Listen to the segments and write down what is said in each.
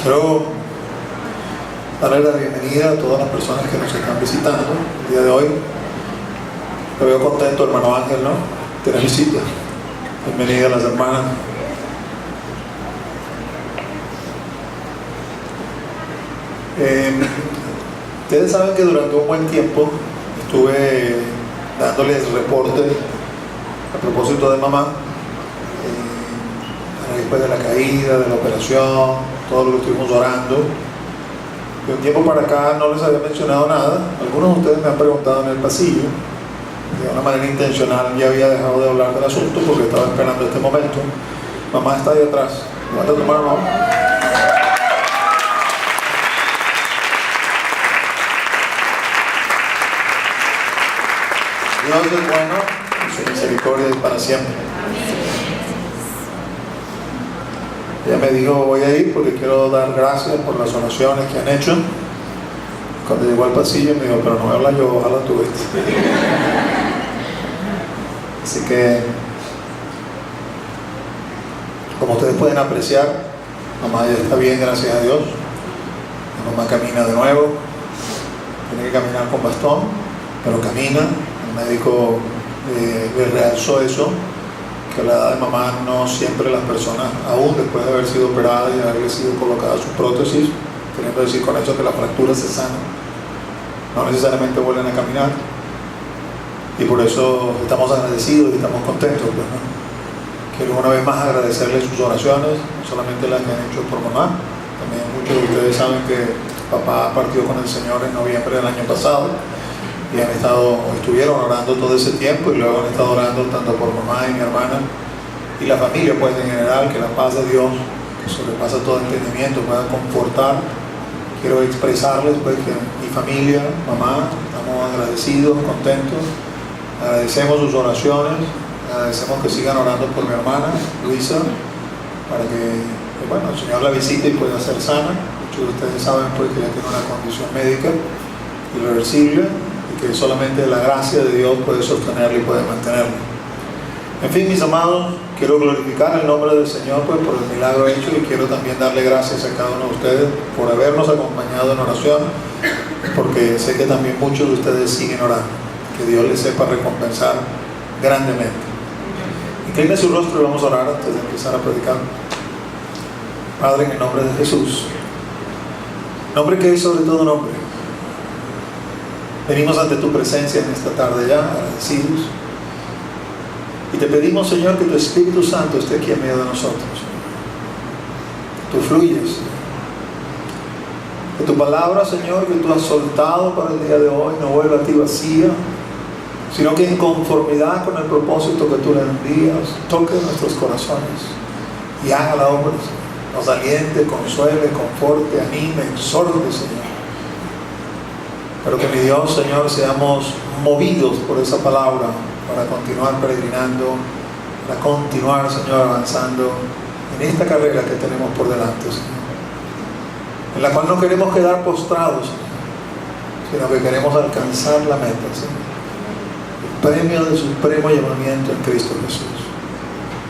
Quiero darle la bienvenida a todas las personas que nos están visitando el día de hoy. Me veo contento, hermano Ángel, ¿no? Tienes visita. Bienvenida a las hermanas. Ustedes saben que durante un buen tiempo estuve dándoles reportes a propósito de mamá, después de la caída, de la operación, todo lo que estuvimos orando. De un tiempo para acá no les había mencionado nada. Algunos de ustedes me han preguntado en el pasillo. De una manera intencional ya había dejado de hablar del asunto porque estaba esperando este momento. Mamá está ahí atrás. Levanta tu mano, mamá. Dios es bueno y su misericordia es para siempre. Ella me dijo, voy a ir porque quiero dar gracias por las oraciones que han hecho. Cuando llegó al pasillo me dijo, pero no me hablas yo, ojalá tú estés. Así que, como ustedes pueden apreciar, mamá ya está bien, gracias a Dios. Mamá camina de nuevo, tiene que caminar con bastón, pero camina. El médico le realzó eso, que a la edad de mamá no siempre las personas, aún después de haber sido operadas y haberle sido colocada su prótesis, queriendo decir con eso que la fractura se sana, no necesariamente vuelven a caminar. Y por eso estamos agradecidos y estamos contentos, pues, ¿no? Quiero una vez más agradecerles sus oraciones, no solamente las que han hecho por mamá, también muchos de ustedes saben que papá partió con el Señor en noviembre del año pasado y estuvieron orando todo ese tiempo y luego han estado orando tanto por mamá y mi hermana y la familia, pues, en general, que la paz de Dios, que sobrepasa todo entendimiento, pueda confortar. Quiero expresarles, pues, que mi familia, mamá, estamos agradecidos, contentos. Agradecemos sus oraciones, agradecemos que sigan orando por mi hermana Luisa, para que, bueno, el Señor la visite y pueda ser sana. Muchos de ustedes saben, pues, que ella tiene una condición médica irreversible y que solamente la gracia de Dios puede sostenerla y puede mantenerla. En fin, mis amados, quiero glorificar el nombre del Señor, pues, por el milagro hecho, y quiero también darle gracias a cada uno de ustedes por habernos acompañado en oración, porque sé que también muchos de ustedes siguen orando. Que Dios les sepa recompensar grandemente. Incline su rostro y vamos a orar antes de empezar a predicar. Padre, en el nombre de Jesús, nombre que es sobre todo nombre, venimos ante tu presencia en esta tarde ya, agradecidos, y te pedimos, Señor, que tu Espíritu Santo esté aquí en medio de nosotros, que tú fluyas, que tu palabra, Señor, que tú has soltado para el día de hoy no vuelva a ti vacía, sino que en conformidad con el propósito que tú le envías, toque nuestros corazones y haga la obra, Señor. Nos aliente, consuele, conforte, anime, exhorte, Señor. Pero que, mi Dios, Señor, seamos movidos por esa palabra para continuar peregrinando, para continuar, Señor, avanzando en esta carrera que tenemos por delante, Señor, en la cual no queremos quedar postrados, sino que queremos alcanzar la meta, Señor, el premio del supremo llamamiento en Cristo Jesús.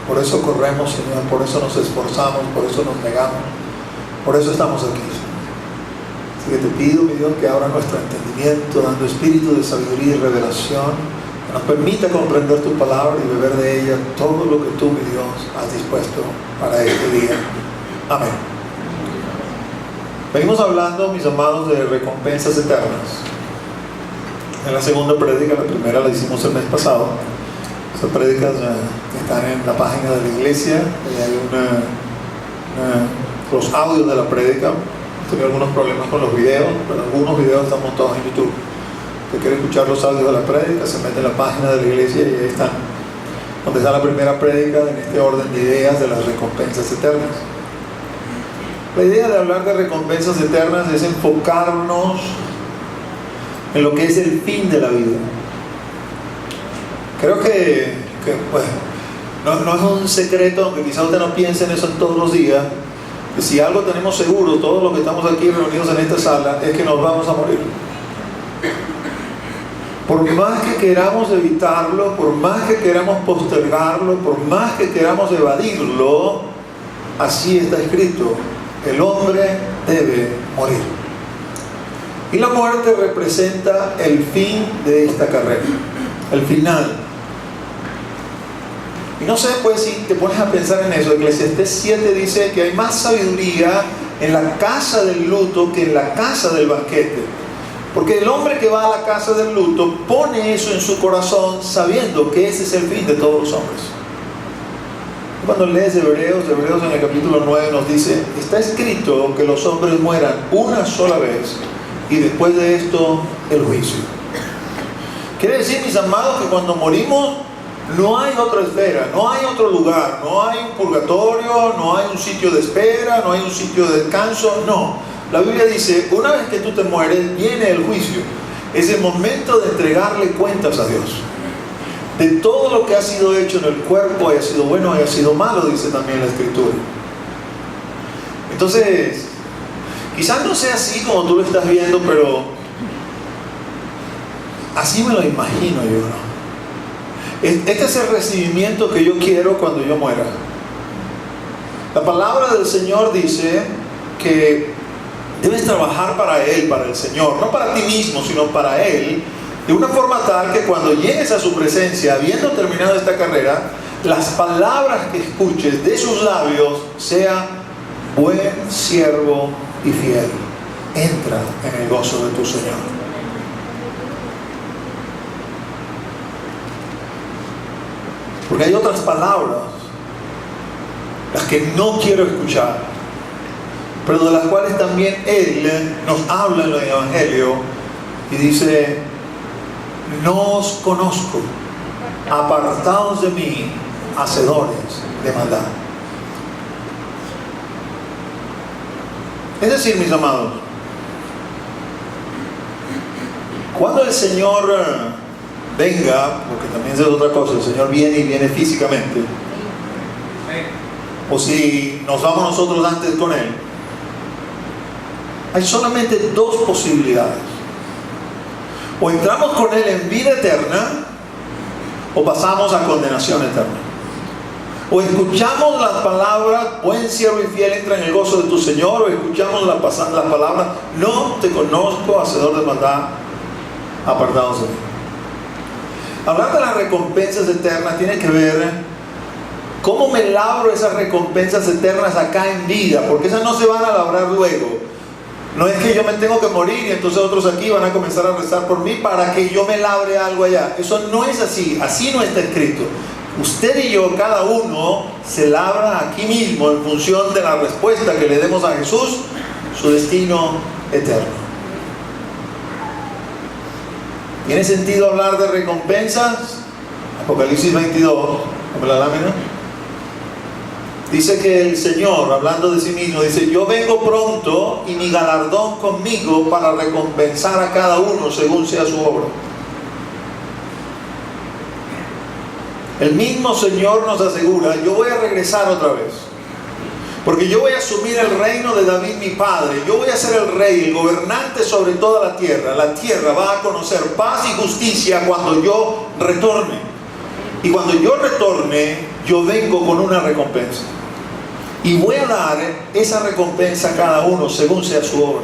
Por eso corremos, Señor, por eso nos esforzamos, por eso nos negamos, por eso estamos aquí, Señor. Así que te pido, mi Dios, que abra nuestro entendimiento, dando espíritu de sabiduría y revelación, que nos permita comprender tu palabra y beber de ella todo lo que tú, mi Dios, has dispuesto para este día. Amén. Venimos hablando, mis amados, de recompensas eternas. En la segunda prédica, la primera la hicimos el mes pasado. Esas prédicas están en la página de la iglesia. Hay los audios de la prédica. He tenido algunos problemas con los videos, pero algunos videos están montados en YouTube. Si quiere escuchar los audios de la prédica, se mete en la página de la iglesia y ahí están. Donde está la primera prédica en este orden de ideas de las recompensas eternas. La idea de hablar de recompensas eternas es enfocarnos en lo que es el fin de la vida. Creo que bueno, no es un secreto, aunque quizá usted no piense en eso todos los días, que si algo tenemos seguro, todos los que estamos aquí reunidos en esta sala, es que nos vamos a morir. Por más que queramos evitarlo, por más que queramos postergarlo, por más que queramos evadirlo, así está escrito. el hombre debe morir. Y la muerte representa el fin de esta carrera, el final. Y no sé, pues, si te pones a pensar en eso, Eclesiastés 7 dice que hay más sabiduría en la casa del luto que en la casa del banquete. Porque el hombre que va a la casa del luto pone eso en su corazón sabiendo que ese es el fin de todos los hombres. Cuando lees Hebreos en el capítulo 9 nos dice: está escrito que los hombres mueran una sola vez y después de esto el juicio. Quiere decir, mis amados, que cuando morimos no hay otra esfera, no hay otro lugar, no hay un purgatorio, no hay un sitio de espera, no hay un sitio de descanso, no. La Biblia dice, una vez que tú te mueres, viene el juicio. Es el momento de entregarle cuentas a Dios. De todo lo que ha sido hecho en el cuerpo, haya sido bueno, haya sido malo, dice también la Escritura. Entonces, quizás no sea así como tú lo estás viendo, pero así me lo imagino yo, ¿no? Este es el recibimiento que yo quiero cuando yo muera. La palabra del Señor dice que debes trabajar para Él, para el Señor, no para ti mismo, sino para Él, de una forma tal que cuando llegues a su presencia, habiendo terminado esta carrera, las palabras que escuches de sus labios sean: buen siervo y fiel, entra en el gozo de tu Señor. Porque hay otras palabras, las que no quiero escuchar, pero de las cuales también Él nos habla en el Evangelio y dice: no os conozco, apartados de mí, hacedores de maldad. Es decir, mis amados, cuando el Señor venga, porque también es otra cosa, el Señor viene y viene físicamente, o si nos vamos nosotros antes con Él, hay solamente dos posibilidades: o entramos con Él en vida eterna, o pasamos a condenación eterna. O escuchamos las palabras: buen siervo y fiel, entra en el gozo de tu Señor, o escuchamos las palabras: no te conozco, hacedor de maldad, apartados de mí. Hablar de las recompensas eternas tiene que ver cómo me labro esas recompensas eternas acá en vida, porque esas no se van a labrar luego. No es que yo me tengo que morir y entonces otros aquí van a comenzar a rezar por mí para que yo me labre algo allá. Eso no es así, así no está escrito. Usted y yo, cada uno, se labra aquí mismo en función de la respuesta que le demos a Jesús, su destino eterno. ¿Tiene sentido hablar de recompensas? Apocalipsis 22, como la lámina. Dice que el Señor, hablando de sí mismo, dice: yo vengo pronto y mi galardón conmigo para recompensar a cada uno según sea su obra. El mismo Señor nos asegura: yo voy a regresar otra vez, porque yo voy a asumir el reino de David mi padre. Yo voy a ser el rey, el gobernante sobre toda la tierra. La tierra va a conocer paz y justicia cuando yo retorne. Y cuando yo retorne, yo vengo con una recompensa. Y voy a dar esa recompensa a cada uno según sea su obra.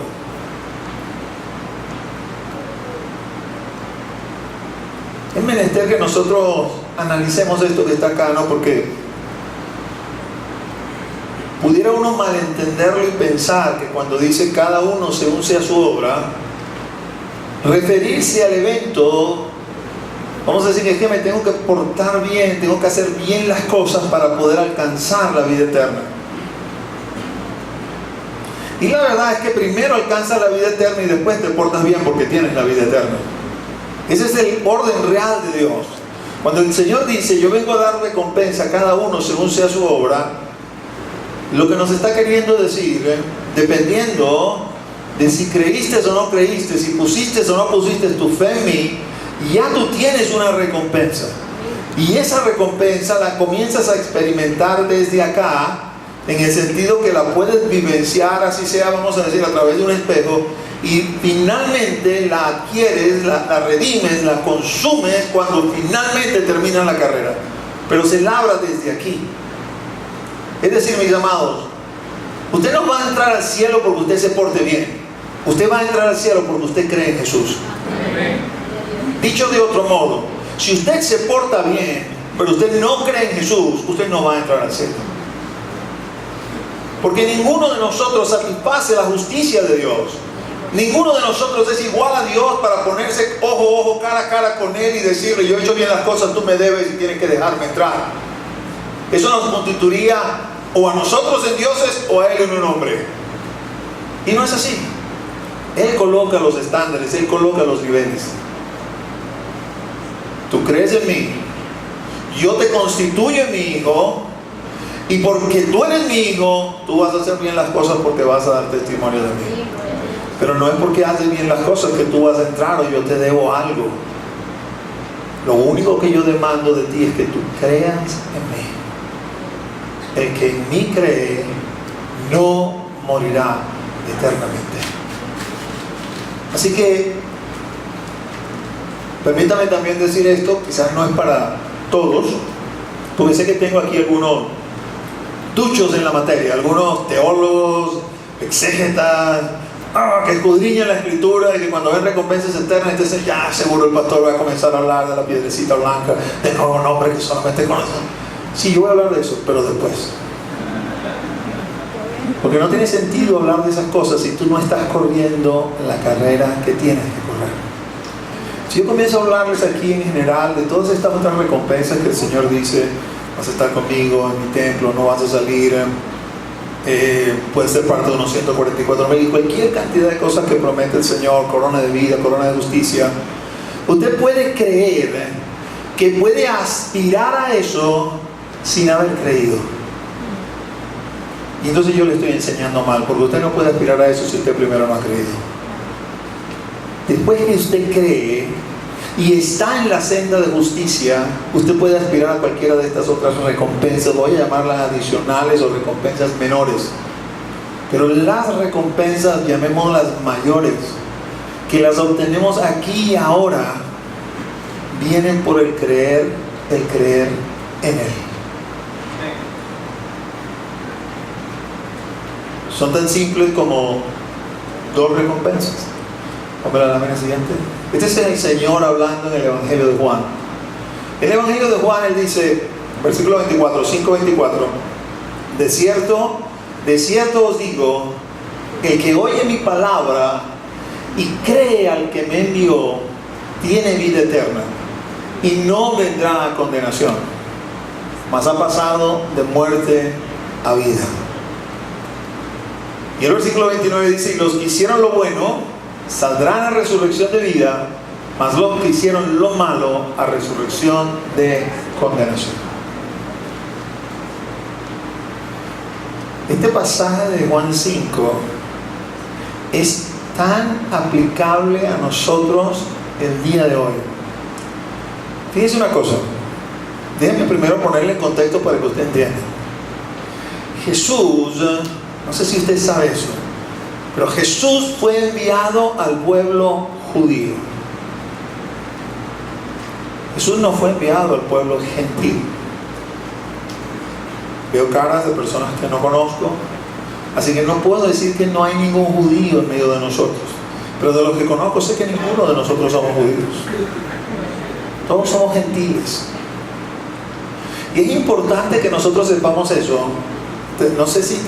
Es menester que nosotros analicemos esto que está acá, ¿no? Porque pudiera uno malentenderlo y pensar que cuando dice cada uno según sea su obra, referirse al evento, vamos a decir que es que me tengo que portar bien, tengo que hacer bien las cosas para poder alcanzar la vida eterna. Y la verdad es que primero alcanzas la vida eterna y después te portas bien porque tienes la vida eterna. Ese es el orden real de Dios. Cuando el Señor dice: yo vengo a dar recompensa a cada uno según sea su obra, lo que nos está queriendo decir, dependiendo de si creíste o no creíste, si pusiste o no pusiste tu fe en mí, ya tú tienes una recompensa. Y esa recompensa la comienzas a experimentar desde acá, en el sentido que la puedes vivenciar, así sea, vamos a decir, a través de un espejo, y finalmente la adquieres, la redimes, la consumes cuando finalmente termina la carrera. Pero se labra desde aquí. Es decir, mis amados, Usted no va a entrar al cielo porque usted se porte bien. Usted va a entrar al cielo porque usted cree en Jesús. Dicho de otro modo, si usted se porta bien, pero usted no cree en Jesús, usted no va a entrar al cielo. Porque ninguno de nosotros satisface la justicia de Dios. Ninguno de nosotros es igual a Dios para ponerse ojo a ojo, cara a cara con Él y decirle: yo he hecho bien las cosas, tú me debes y tienes que dejarme entrar. Eso nos constituiría o a nosotros en dioses o a Él en un hombre. Y no es así. Él coloca los estándares, Él coloca los niveles. Tú crees en mí, yo te constituyo en mi hijo, y porque tú eres mi hijo, tú vas a hacer bien las cosas porque vas a dar testimonio de mí. Pero no es porque haces bien las cosas que tú vas a entrar o yo te debo algo. Lo único que yo demando de ti es que tú creas en mí. El que en mí cree no morirá eternamente. Así que permítame también decir esto, quizás no es para todos, porque sé que tengo aquí algunos duchos en la materia, algunos teólogos, exégetas, que escudriñan la escritura y que cuando ven recompensas eternas, entonces ya seguro el pastor va a comenzar a hablar de la piedrecita blanca, de nuevo nombre que solamente conocen. Sí, yo voy a hablar de eso, pero después. Porque no tiene sentido hablar de esas cosas si tú no estás corriendo la carrera que tienes que correr. Si yo comienzo a hablarles aquí en general de todas estas otras recompensas que el Señor dice: vas a estar conmigo en mi templo, no vas a salir, puedes ser parte de unos 144,000 y cualquier cantidad de cosas que promete el Señor, corona de vida, corona de justicia, usted puede creer que puede aspirar a eso sin haber creído. Y entonces yo le estoy enseñando mal, porque usted no puede aspirar a eso si usted primero no ha creído. Después que usted cree y está en la senda de justicia, usted puede aspirar a cualquiera de estas otras recompensas. Voy a llamarlas adicionales o recompensas menores, pero las recompensas, llamémoslas mayores, que las obtenemos aquí y ahora, vienen por el creer en Él. Son tan simples como dos recompensas. Vamos a la lámina siguiente. Este es el Señor hablando en el Evangelio de Juan. En el Evangelio de Juan Él dice, versículo 24, 5:24: de cierto os digo, el que oye mi palabra y cree al que me envió, tiene vida eterna y no vendrá a condenación, mas ha pasado de muerte a vida. Y el versículo 29 dice: y los que hicieron lo bueno saldrán a resurrección de vida, mas los que hicieron lo malo a resurrección de condenación. Este pasaje de Juan 5 es tan aplicable a nosotros el día de hoy. Fíjese una cosa, déjenme primero ponerle en contexto para que usted entienda. Jesús, no sé si usted sabe eso, pero Jesús fue enviado al pueblo judío. Jesús no fue enviado al pueblo gentil. Veo caras de personas que no conozco, así que no puedo decir que no hay ningún judío en medio de nosotros, pero de los que conozco sé que ninguno de nosotros somos judíos. Todos somos gentiles. Y es importante que nosotros sepamos eso. No sé si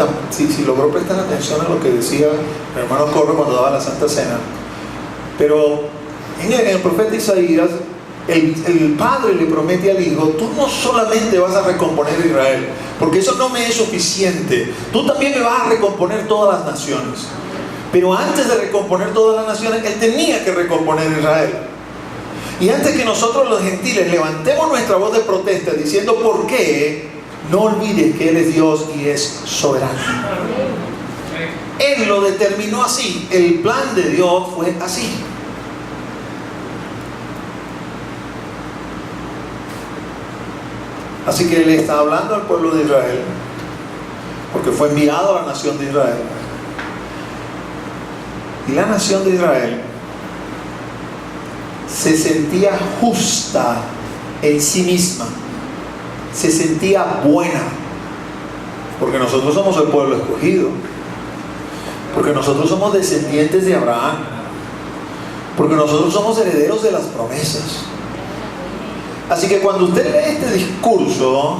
logró prestar atención a lo que decía el hermano Corro cuando daba la Santa Cena, pero en el profeta Isaías, el padre le promete al hijo: tú no solamente vas a recomponer a Israel, porque eso no me es suficiente, tú también me vas a recomponer todas las naciones. Pero antes de recomponer todas las naciones, él tenía que recomponer a Israel. Y antes que nosotros los gentiles levantemos nuestra voz de protesta diciendo ¿por qué?, no olvides que Él es Dios y es soberano. Él lo determinó así. El plan de Dios fue así. Así que Él está hablando al pueblo de Israel, porque fue enviado a la nación de Israel. Y la nación de Israel se sentía justa en sí misma, se sentía buena. Porque nosotros somos el pueblo escogido. Porque nosotros somos descendientes de Abraham. Porque nosotros somos herederos de las promesas. Así que cuando usted lee este discurso,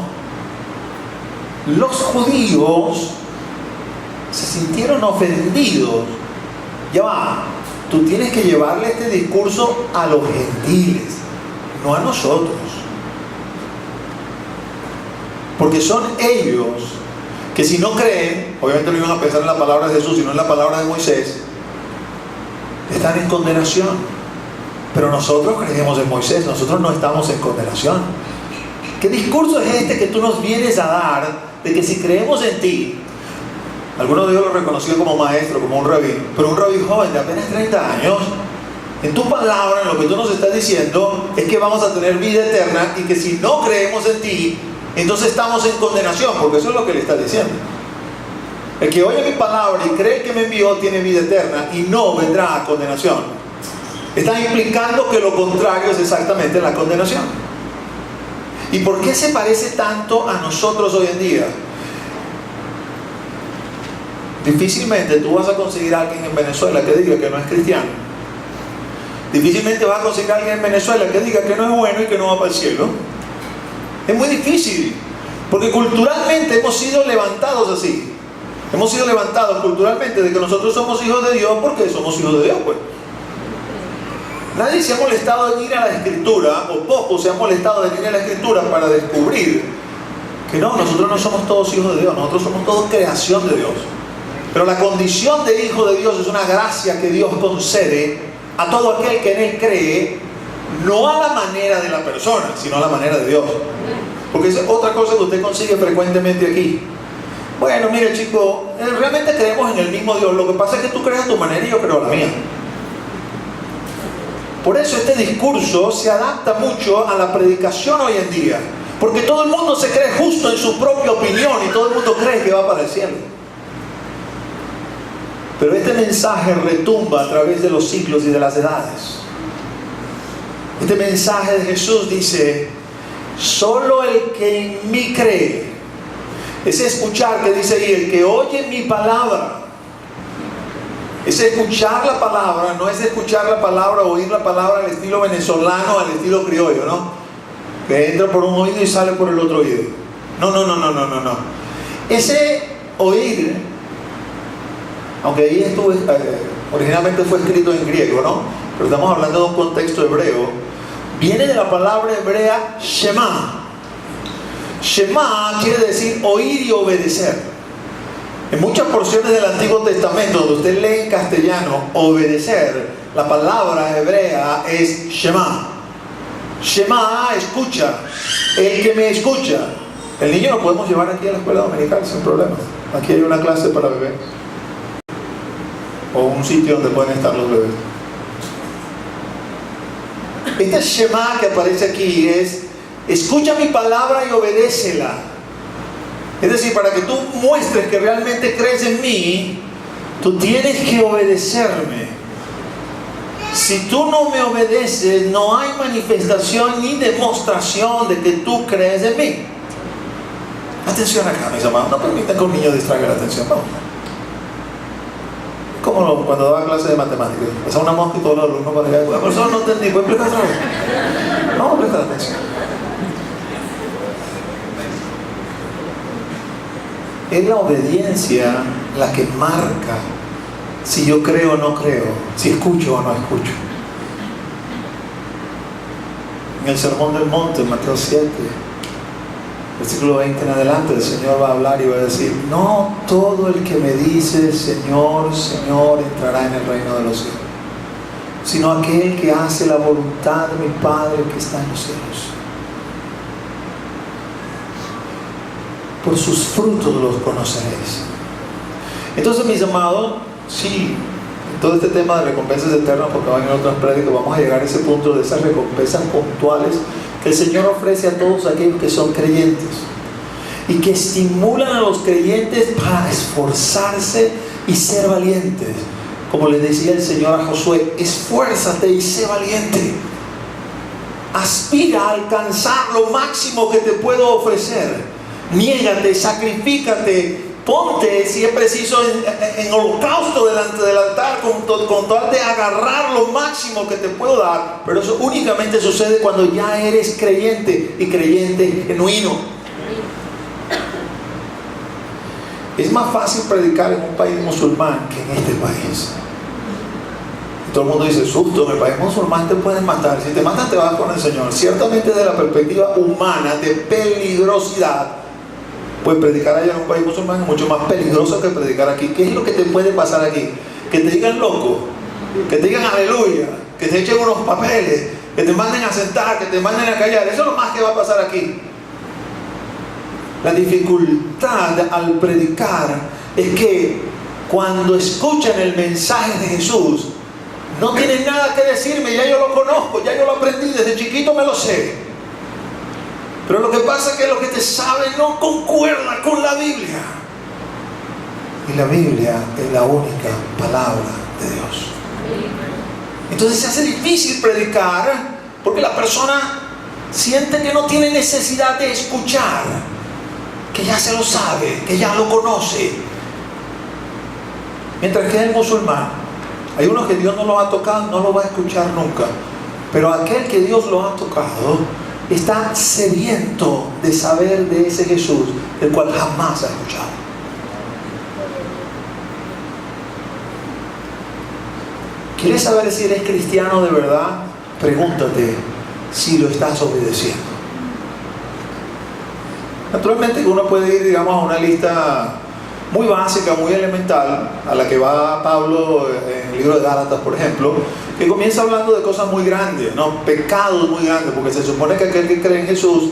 los judíos se sintieron ofendidos. Ya va, tú tienes que llevarle este discurso a los gentiles, no a nosotros. Porque son ellos que si no creen, obviamente no iban a pensar en la palabra de Jesús, sino en la palabra de Moisés, están en condenación. Pero nosotros creemos en Moisés, nosotros no estamos en condenación. ¿Qué discurso es este que tú nos vienes a dar de que si creemos en ti? Algunos de ellos lo reconocían como maestro, como un rabí, pero un rabí joven de apenas 30 años, en tu palabra, en lo que tú nos estás diciendo, es que vamos a tener vida eterna y que si no creemos en ti, entonces estamos en condenación, porque eso es lo que le está diciendo. El que oye mi palabra y cree que me envió tiene vida eterna y no vendrá a condenación. Está implicando que lo contrario es exactamente la condenación. ¿Y por qué se parece tanto a nosotros hoy en día? Difícilmente tú vas a conseguir a alguien en Venezuela que diga que no es cristiano. Difícilmente vas a conseguir a alguien en Venezuela que diga que no es bueno y que no va para el cielo. Es muy difícil, porque culturalmente hemos sido levantados así. Hemos sido levantados culturalmente de que nosotros somos hijos de Dios porque somos hijos de Dios, pues. Nadie se ha molestado en ir a la Escritura, o pocos se han molestado en ir a la Escritura para descubrir que no, nosotros no somos todos hijos de Dios, nosotros somos todos creación de Dios. Pero la condición de hijo de Dios es una gracia que Dios concede a todo aquel que en Él cree, no a la manera de la persona, sino a la manera de Dios. Porque es otra cosa que usted consigue frecuentemente aquí. Bueno, mire chico, realmente creemos en el mismo Dios, lo que pasa es que tú crees a tu manera y yo creo a la mía. Por eso este discurso se adapta mucho a la predicación hoy en día, porque todo el mundo se cree justo en su propia opinión y todo el mundo cree que va para el cielo. Pero este mensaje retumba a través de los siglos y de las edades. Este mensaje de Jesús dice: solo el que en mí cree. Ese escuchar que dice ahí, el que oye mi palabra. Ese escuchar la palabra no es escuchar la palabra, oír la palabra al estilo venezolano, al estilo criollo, ¿no? Que entra por un oído y sale por el otro oído. No. Ese oír, aunque ahí estuvo, originalmente fue escrito en griego, ¿no? Pero estamos hablando de un contexto hebreo. Viene de la palabra hebrea Shema. Shema quiere decir oír y obedecer. En muchas porciones del Antiguo Testamento, donde usted lee en castellano obedecer, la palabra hebrea es Shema. Shema, escucha. El que me escucha. El niño lo podemos llevar aquí a la escuela dominical sin problema. Aquí hay una clase para bebés. O un sitio donde pueden estar los bebés. Este Shema que aparece aquí es: escucha mi palabra y obedécela. Es decir, para que tú muestres que realmente crees en mí, tú tienes que obedecerme. Si tú no me obedeces, no hay manifestación ni demostración de que tú crees en mí. Atención acá, mis amados, no permitan que un niño distraiga la atención, no. Como cuando daba clase de matemáticas, pasaba una mosca y todos los alumnos para allá, profesor, no entendí, ¿puedes explicar otra vez? No, presta atención. Es la obediencia la que marca si yo creo o no creo, si escucho o no escucho. En el Sermón del Monte, Mateo 7, versículo 20 en adelante, el Señor va a hablar y va a decir: no todo el que me dice Señor, Señor entrará en el reino de los cielos, sino aquel que hace la voluntad de mi Padre que está en los cielos. Por sus frutos los conoceréis. Entonces, mis amados, sí, en todo este tema de recompensas eternas, porque van en otras prédicas, vamos a llegar a ese punto de esas recompensas puntuales que el Señor ofrece a todos aquellos que son creyentes y que estimulan a los creyentes para esforzarse y ser valientes. Como le decía el Señor a Josué: esfuérzate y sé valiente. Aspira a alcanzar lo máximo que te puedo ofrecer. Niégate, sacrifícate, ponte, si es preciso, en holocausto delante del altar, con tal de agarrar lo máximo que te puedo dar. Pero eso únicamente sucede cuando ya eres creyente, y creyente genuino. Es más fácil predicar en un país musulmán que en este país. Todo el mundo dice, susto, en el país musulmán te pueden matar. Si te matan, te vas con el Señor. Ciertamente, desde la perspectiva humana de peligrosidad, pues predicar allá en un país musulmán es mucho más peligroso que predicar aquí. ¿Qué es lo que te puede pasar aquí? Que te digan loco, que te digan aleluya, que te echen unos papeles, que te manden a sentar, que te manden a callar. Eso es lo más que va a pasar aquí. La dificultad al predicar es que cuando escuchan el mensaje de Jesús, no tienen nada que decirme, ya yo lo conozco, ya yo lo aprendí, desde chiquito me lo sé. Pero lo que pasa es que lo que te sabe no concuerda con la Biblia. Y la Biblia es la única palabra de Dios. Entonces se hace difícil predicar porque la persona siente que no tiene necesidad de escuchar, que ya se lo sabe, que ya lo conoce. Mientras que el musulmán, hay unos que Dios no los ha tocado, no lo va a escuchar nunca. Pero aquel que Dios lo ha tocado está sediento de saber de ese Jesús, del cual jamás ha escuchado. ¿Quieres saber si eres cristiano de verdad? Pregúntate si lo estás obedeciendo. Naturalmente uno puede ir, digamos, a una lista muy básica, muy elemental, a la que va Pablo en el libro de Gálatas, por ejemplo, que comienza hablando de cosas muy grandes, ¿no? Pecados muy grandes, porque se supone que aquel que cree en Jesús,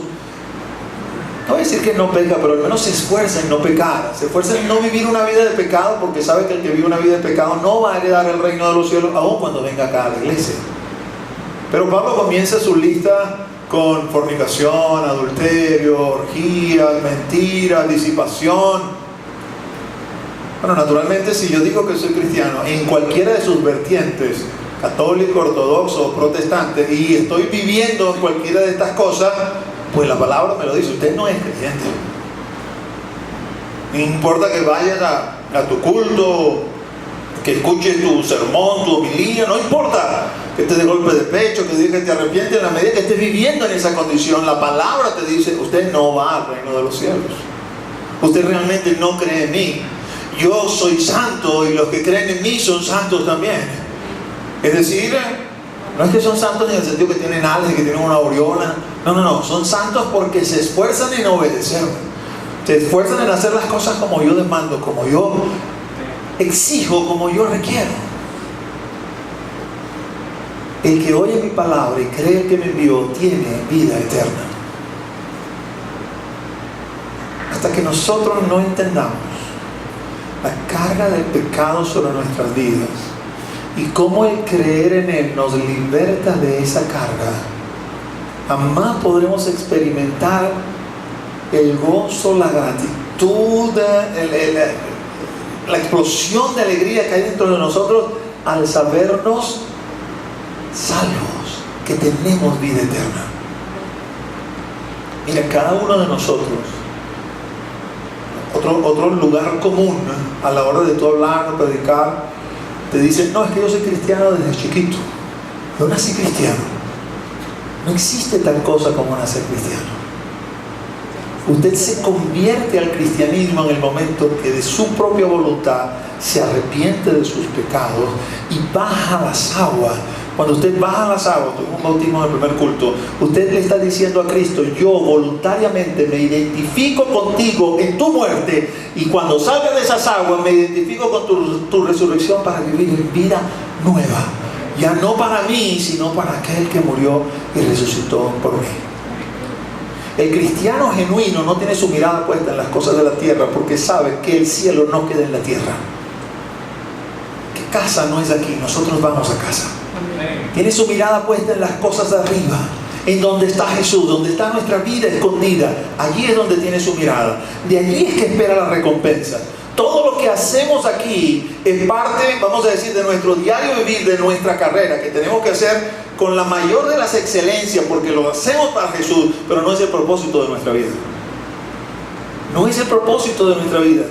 no voy a decir que no peca, pero al menos se esfuerza en no pecar, se esfuerza en no vivir una vida de pecado, porque sabe que el que vive una vida de pecado no va a heredar el reino de los cielos, aun cuando venga acá a la iglesia. Pero Pablo comienza su lista con fornicación, adulterio, orgías, mentiras, disipación. Bueno, naturalmente, si yo digo que soy cristiano en cualquiera de sus vertientes, católico, ortodoxo o protestante, y estoy viviendo en cualquiera de estas cosas, pues la palabra me lo dice, usted no es creyente. No importa que vayas a tu culto, que escuches tu sermón, tu homilía, no importa que te dé golpe de pecho, que digas que te arrepientes, en la medida que estés viviendo en esa condición, la palabra te dice, usted no va al reino de los cielos. Usted realmente no cree en mí. Yo soy santo y los que creen en mí son santos también. Es decir, no es que son santos en el sentido que tienen alas y que tienen una aureola. No, son santos porque se esfuerzan en obedecerme. Se esfuerzan en hacer las cosas como yo demando, como yo exijo, como yo requiero. El que oye mi palabra y cree que me envió tiene vida eterna. Hasta que nosotros no entendamos la carga del pecado sobre nuestras vidas y cómo el creer en Él nos liberta de esa carga, jamás podremos experimentar el gozo, la gratitud, la explosión de alegría que hay dentro de nosotros al sabernos salvos, que tenemos vida eterna. Mira, cada uno de nosotros, otro lugar común a la hora de tú hablar, de predicar, te dicen, no, es que yo soy cristiano desde chiquito, yo nací cristiano. No existe tal cosa como nacer cristiano. Usted se convierte al cristianismo en el momento que de su propia voluntad se arrepiente de sus pecados y baja las aguas. Cuando usted baja las aguas, tuvo un bautismo en el primer culto, usted le está diciendo a Cristo, yo voluntariamente me identifico contigo en tu muerte, y cuando salga de esas aguas me identifico con tu resurrección para vivir en vida nueva. Ya no para mí, sino para aquel que murió y resucitó por mí. El cristiano genuino no tiene su mirada puesta en las cosas de la tierra, porque sabe que el cielo no queda en la tierra. Que casa no es aquí, nosotros vamos a casa. Tiene su mirada puesta en las cosas de arriba, en donde está Jesús, donde está nuestra vida escondida. Allí es donde tiene su mirada. De allí es que espera la recompensa. Todo lo que hacemos aquí es parte, vamos a decir, de nuestro diario vivir, de nuestra carrera, que tenemos que hacer con la mayor de las excelencias, porque lo hacemos para Jesús, pero no es el propósito de nuestra vida. No es el propósito de nuestra vida.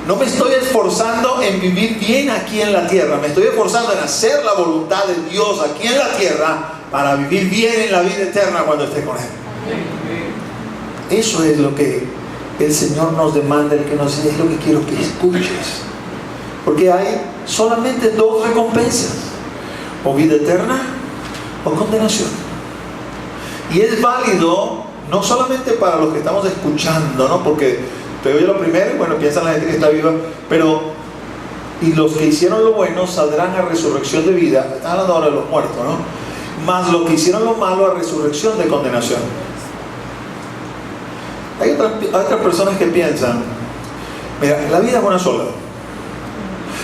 No me estoy esforzando en vivir bien aquí en la tierra. Me estoy esforzando en hacer la voluntad de Dios aquí en la tierra para vivir bien en la vida eterna cuando esté con Él. Eso es lo que el Señor nos demanda, el que nos dice, es lo que quiero que escuches. Porque hay solamente dos recompensas: o vida eterna o condenación. Y es válido no solamente para los que estamos escuchando, ¿no? Porque te oye lo primero y bueno, piensa en la gente que está viva, pero y los que hicieron lo bueno saldrán a resurrección de vida. Están hablando ahora de los muertos, ¿no? Más los que hicieron lo malo a resurrección de condenación. Hay otras personas que piensan, mira, la vida es una sola,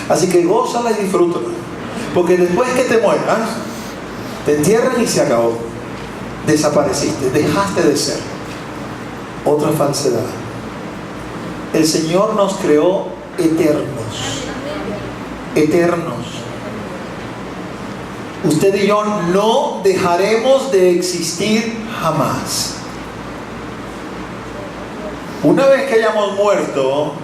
así que gózala y disfrútala, porque después que te mueras te entierran y se acabó, desapareciste, dejaste de ser. Otra falsedad. El Señor nos creó eternos. Eternos. Usted y yo no dejaremos de existir jamás. Una vez que hayamos muerto,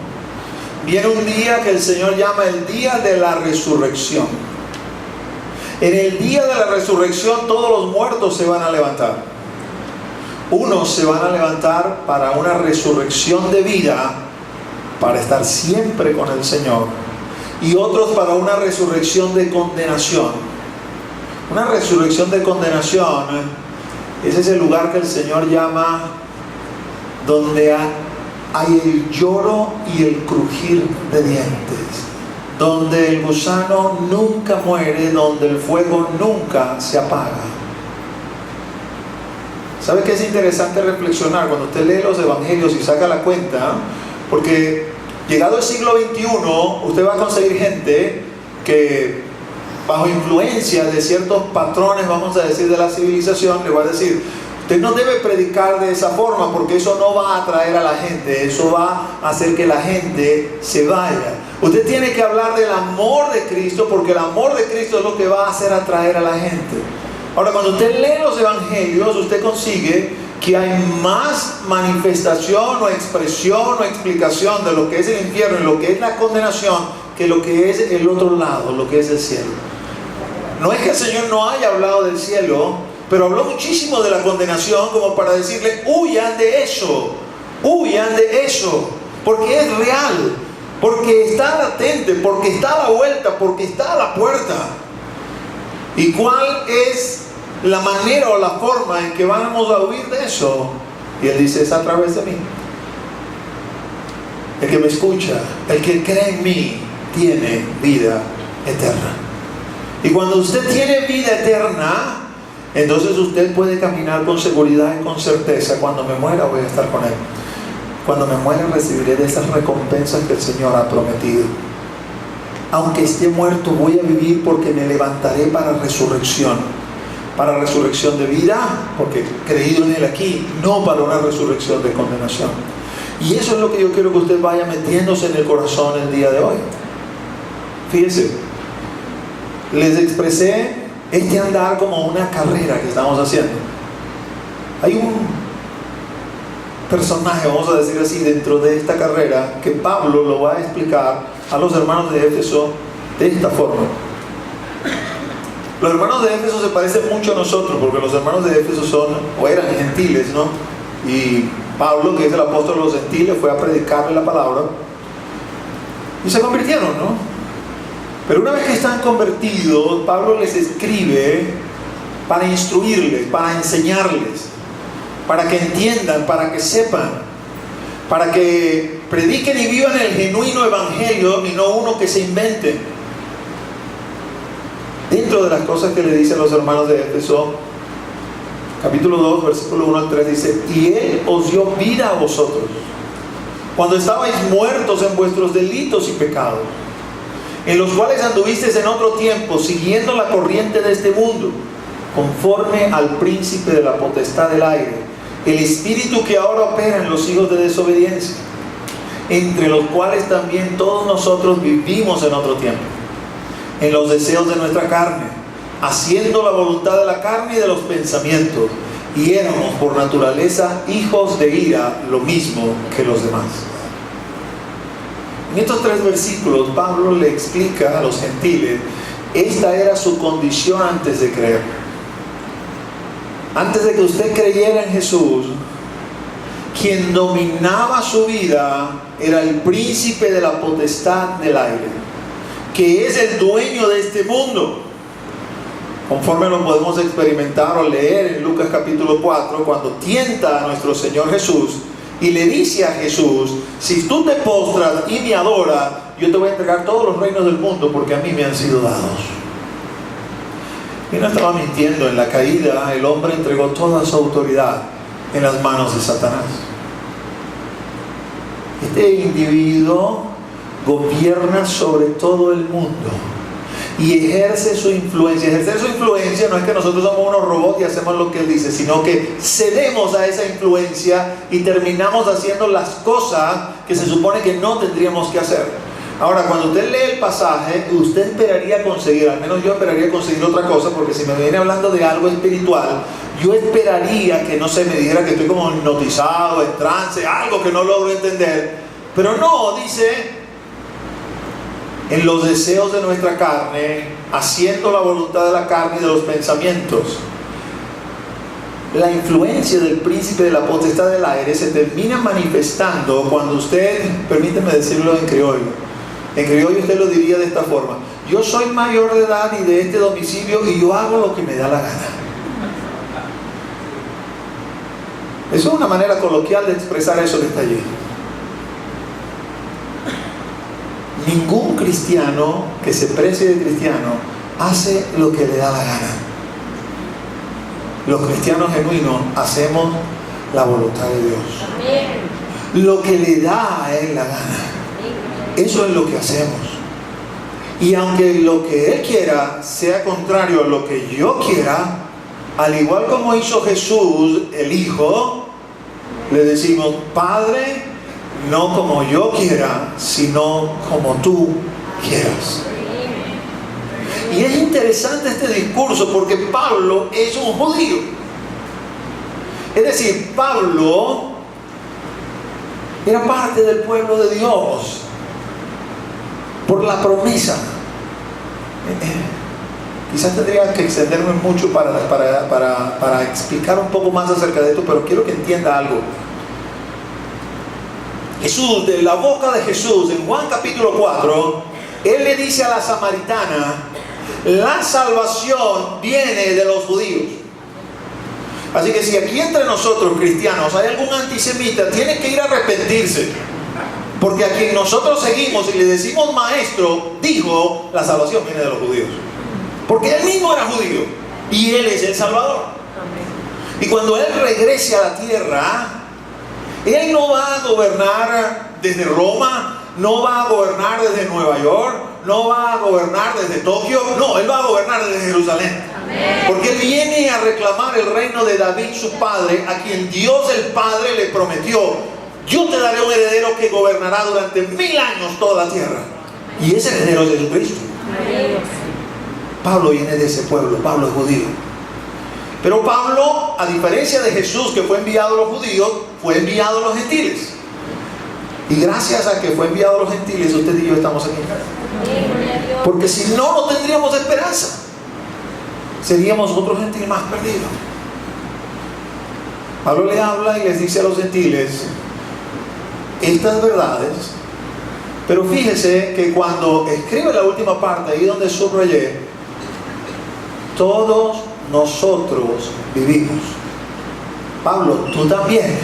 viene un día que el Señor llama el día de la resurrección. En el día de la resurrección todos los muertos se van a levantar. Unos se van a levantar para una resurrección de vida, para estar siempre con el Señor, y otros para una resurrección de condenación. Una resurrección de condenación es ese lugar que el Señor llama donde hay el lloro y el crujir de dientes, donde el gusano nunca muere, donde el fuego nunca se apaga. ¿Sabe qué es interesante reflexionar cuando usted lee los evangelios y saca la cuenta? Porque llegado el siglo XXI, usted va a conseguir gente que, bajo influencia de ciertos patrones, vamos a decir, de la civilización, le va a decir: usted no debe predicar de esa forma, porque eso no va a atraer a la gente, eso va a hacer que la gente se vaya. Usted tiene que hablar del amor de Cristo, porque el amor de Cristo es lo que va a hacer atraer a la gente. Ahora, cuando usted lee los evangelios, usted consigue que hay más manifestación o expresión o explicación de lo que es el infierno y lo que es la condenación, que lo que es el otro lado, lo que es el cielo. No es que el Señor no haya hablado del cielo, pero habló muchísimo de la condenación, como para decirle: huyan de eso, porque es real, porque está latente, porque está a la vuelta, porque está a la puerta. ¿Y cuál es la manera o la forma en que vamos a huir de eso? Y Él dice: es a través de mí. El que me escucha, el que cree en mí, tiene vida eterna. Y cuando usted tiene vida eterna, entonces usted puede caminar con seguridad y con certeza: cuando me muera voy a estar con Él. Cuando me muera recibiré de esas recompensas que el Señor ha prometido. Aunque esté muerto, voy a vivir, porque me levantaré para resurrección. Para resurrección de vida, porque he creído en Él aquí, no para una resurrección de condenación. Y eso es lo que yo quiero que usted vaya metiéndose en el corazón el día de hoy. Fíjese, les expresé este andar como una carrera que estamos haciendo. Hay un personaje, vamos a decir así, dentro de esta carrera, que Pablo lo va a explicar a los hermanos de Éfeso de esta forma. Los hermanos de Éfeso se parecen mucho a nosotros, porque los hermanos de Éfeso son, o eran gentiles, ¿no? Y Pablo, que es el apóstol de los gentiles, fue a predicarle la palabra y se convirtieron, ¿no? Pero una vez que están convertidos, Pablo les escribe para instruirles, para enseñarles, para que entiendan, para que sepan, para que prediquen y vivan el genuino evangelio y no uno que se invente. Dentro de las cosas que le dice a los hermanos de Éfeso, capítulo 2, versículo 1 al 3, dice: y Él os dio vida a vosotros cuando estabais muertos en vuestros delitos y pecados, en los cuales anduvisteis en otro tiempo, siguiendo la corriente de este mundo, conforme al príncipe de la potestad del aire, el espíritu que ahora opera en los hijos de desobediencia, entre los cuales también todos nosotros vivimos en otro tiempo, en los deseos de nuestra carne, haciendo la voluntad de la carne y de los pensamientos, y éramos por naturaleza hijos de ira, lo mismo que los demás. En estos 3 versículos Pablo le explica a los gentiles, esta era su condición antes de creer. Antes de que usted creyera en Jesús, quien dominaba su vida era el príncipe de la potestad del aire, que es el dueño de este mundo. Conforme lo podemos experimentar o leer en Lucas capítulo 4, cuando tienta a nuestro Señor Jesús y le dice a Jesús, si tú te postras y me adoras, yo te voy a entregar todos los reinos del mundo porque a mí me han sido dados. Y no estaba mintiendo. En la caída el hombre entregó toda su autoridad en las manos de Satanás. Este individuo gobierna sobre todo el mundo y ejerce su influencia. Ejercer su influencia no es que nosotros somos unos robots y hacemos lo que él dice, sino que cedemos a esa influencia y terminamos haciendo las cosas que se supone que no tendríamos que hacer. Ahora, cuando usted lee el pasaje, usted esperaría conseguir, al menos yo esperaría conseguir otra cosa, porque si me viene hablando de algo espiritual, yo esperaría que, no sé, me dijera que estoy como hipnotizado, en trance, algo que no logro entender. Pero no, dice, en los deseos de nuestra carne, haciendo la voluntad de la carne y de los pensamientos. La influencia del príncipe de la potestad del aire se termina manifestando cuando usted, permíteme decirlo en criollo usted lo diría de esta forma: yo soy mayor de edad y de este domicilio y yo hago lo que me da la gana. Eso es una manera coloquial de expresar eso que está allí. Ningún cristiano que se precie de cristiano hace lo que le da la gana. Los cristianos genuinos hacemos la voluntad de Dios. Lo que le da a Él la gana. Eso es lo que hacemos. Y aunque lo que Él quiera sea contrario a lo que yo quiera, al igual como hizo Jesús, el Hijo, le decimos: Padre, no como yo quiera, sino como tú quieras. Y es interesante este discurso porque Pablo es un judío. Es decir, Pablo era parte del pueblo de Dios por la promesa. Quizás tendría que extenderme mucho para explicar un poco más acerca de esto, pero quiero que entienda algo. Jesús, de la boca de Jesús, en Juan capítulo 4, Él le dice a la samaritana: la salvación viene de los judíos. Así que si aquí entre nosotros cristianos hay algún antisemita, tiene que ir a arrepentirse, porque a quien nosotros seguimos y le decimos maestro, dijo: la salvación viene de los judíos, porque Él mismo era judío y Él es el Salvador. Y cuando Él regrese a la tierra, Él no va a gobernar desde Roma, no va a gobernar desde Nueva York, no va a gobernar desde Tokio, no, Él va a gobernar desde Jerusalén. Amén. Porque Él viene a reclamar el reino de David su padre, a quien Dios el Padre le prometió: yo te daré un heredero que gobernará durante 1000 años toda la tierra. Y ese heredero es Jesucristo. Amén. Pablo viene de ese pueblo, Pablo es judío. Pero Pablo, a diferencia de Jesús, que fue enviado a los judíos, fue enviado a los gentiles. Y gracias a que fue enviado a los gentiles, usted y yo estamos aquí. Porque si no, no tendríamos esperanza. Seríamos otros gentiles más perdidos. Pablo le habla y les dice a los gentiles estas verdades. Pero fíjese que cuando escribe la última parte, ahí donde subrayé, todos nosotros vivimos. Pablo, ¿tú también?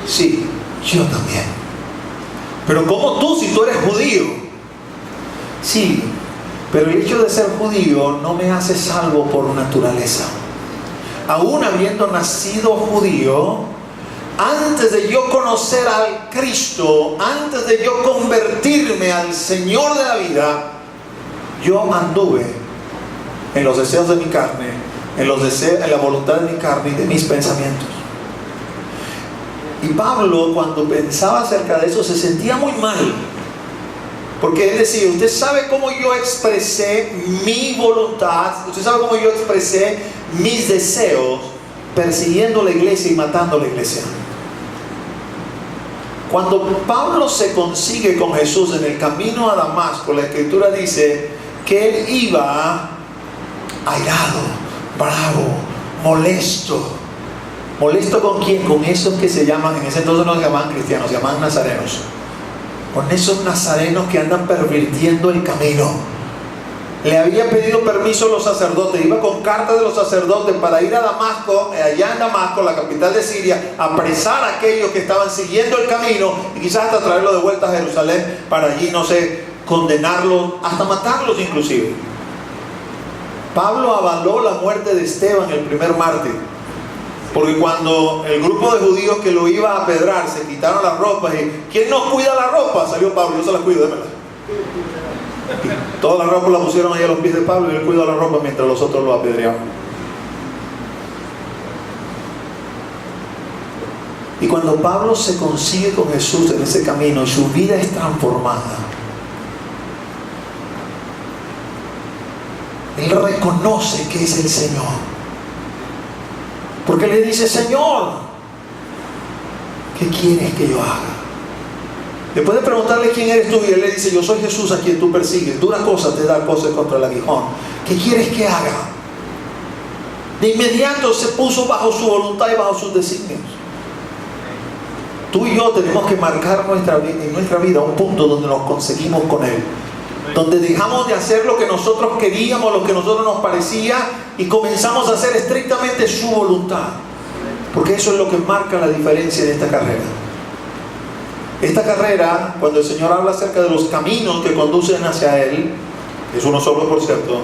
Sí, yo también. Pero ¿cómo tú, si tú eres judío? Sí, pero el hecho de ser judío no me hace salvo por naturaleza. Aún habiendo nacido judío, antes de yo conocer al Cristo, antes de yo convertirme al Señor de la vida, yo anduve en los deseos de mi carne, en la voluntad de mi carne y de mis pensamientos. Y Pablo, cuando pensaba acerca de eso, se sentía muy mal, porque él decía: usted sabe cómo yo expresé mi voluntad, usted sabe cómo yo expresé mis deseos, persiguiendo la iglesia y matando a la iglesia. Cuando Pablo se consigue con Jesús en el camino a Damasco, la Escritura dice que él iba airado, bravo, molesto. ¿Molesto con quién? Con esos que se llaman, en ese entonces no se llamaban cristianos, se llamaban nazarenos. Con esos nazarenos que andan pervirtiendo el camino. Le había pedido permiso a los sacerdotes, iba con cartas de los sacerdotes para ir a Damasco, allá en Damasco, la capital de Siria, a apresar a aquellos que estaban siguiendo el camino y quizás hasta traerlos de vuelta a Jerusalén para allí, no sé, condenarlos, hasta matarlos inclusive. Pablo avaló la muerte de Esteban, el primer mártir, porque cuando el grupo de judíos que lo iba a apedrar se quitaron las ropas y ¿quién nos cuida la ropa? Salió Pablo, yo se las cuido, démela. Toda la ropa la pusieron ahí a los pies de Pablo y él cuidó la ropa mientras los otros lo apedreaban. Y cuando Pablo se consigue con Jesús en ese camino, su vida es transformada. Él reconoce que es el Señor, porque le dice: Señor, ¿qué quieres que yo haga? Después de preguntarle quién eres tú, y él le dice: yo soy Jesús a quien tú persigues. Dura cosa te da cosas contra el aguijón. ¿Qué quieres que haga? De inmediato se puso bajo su voluntad y bajo sus designios. Tú y yo tenemos que marcar en nuestra vida un punto donde nos conseguimos con Él, donde dejamos de hacer lo que nosotros queríamos, lo que a nosotros nos parecía, y comenzamos a hacer estrictamente su voluntad, porque eso es lo que marca la diferencia de esta carrera. Esta carrera, cuando el Señor habla acerca de los caminos que conducen hacia Él, es uno solo por cierto,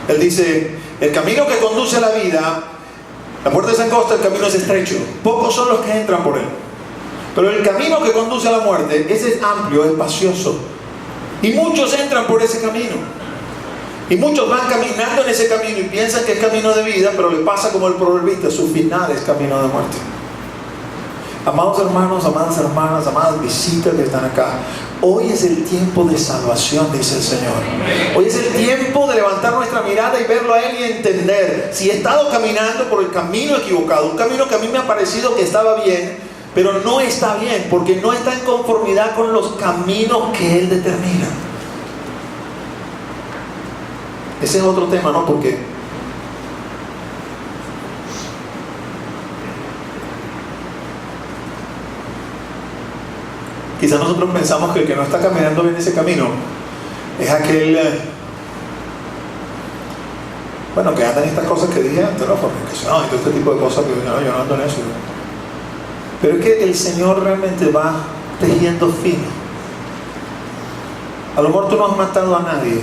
Él dice: el camino que conduce a la vida, la puerta es angosta, el camino es estrecho, pocos son los que entran por él, pero el camino que conduce a la muerte, ese es amplio, es espacioso, y muchos entran por ese camino, y muchos van caminando en ese camino y piensan que es camino de vida, pero le pasa como el proverbista: su final es camino de muerte. Amados hermanos, amadas hermanas, amadas visitas que están acá, hoy es el tiempo de salvación, dice el Señor. Hoy es el tiempo de levantar nuestra mirada y verlo a Él y entender si he estado caminando por el camino equivocado, un camino que a mí me ha parecido que estaba bien, pero no está bien, porque no está en conformidad con los caminos que Él determina. Ese es otro tema, ¿no? Porque quizás nosotros pensamos que el que no está caminando bien ese camino es aquel, bueno, que anda en estas cosas que dije antes, ¿no? Fornicación y todo este tipo de cosas que no, yo no ando en eso. Pero es que el Señor realmente va tejiendo fino. A lo mejor tú no has matado a nadie,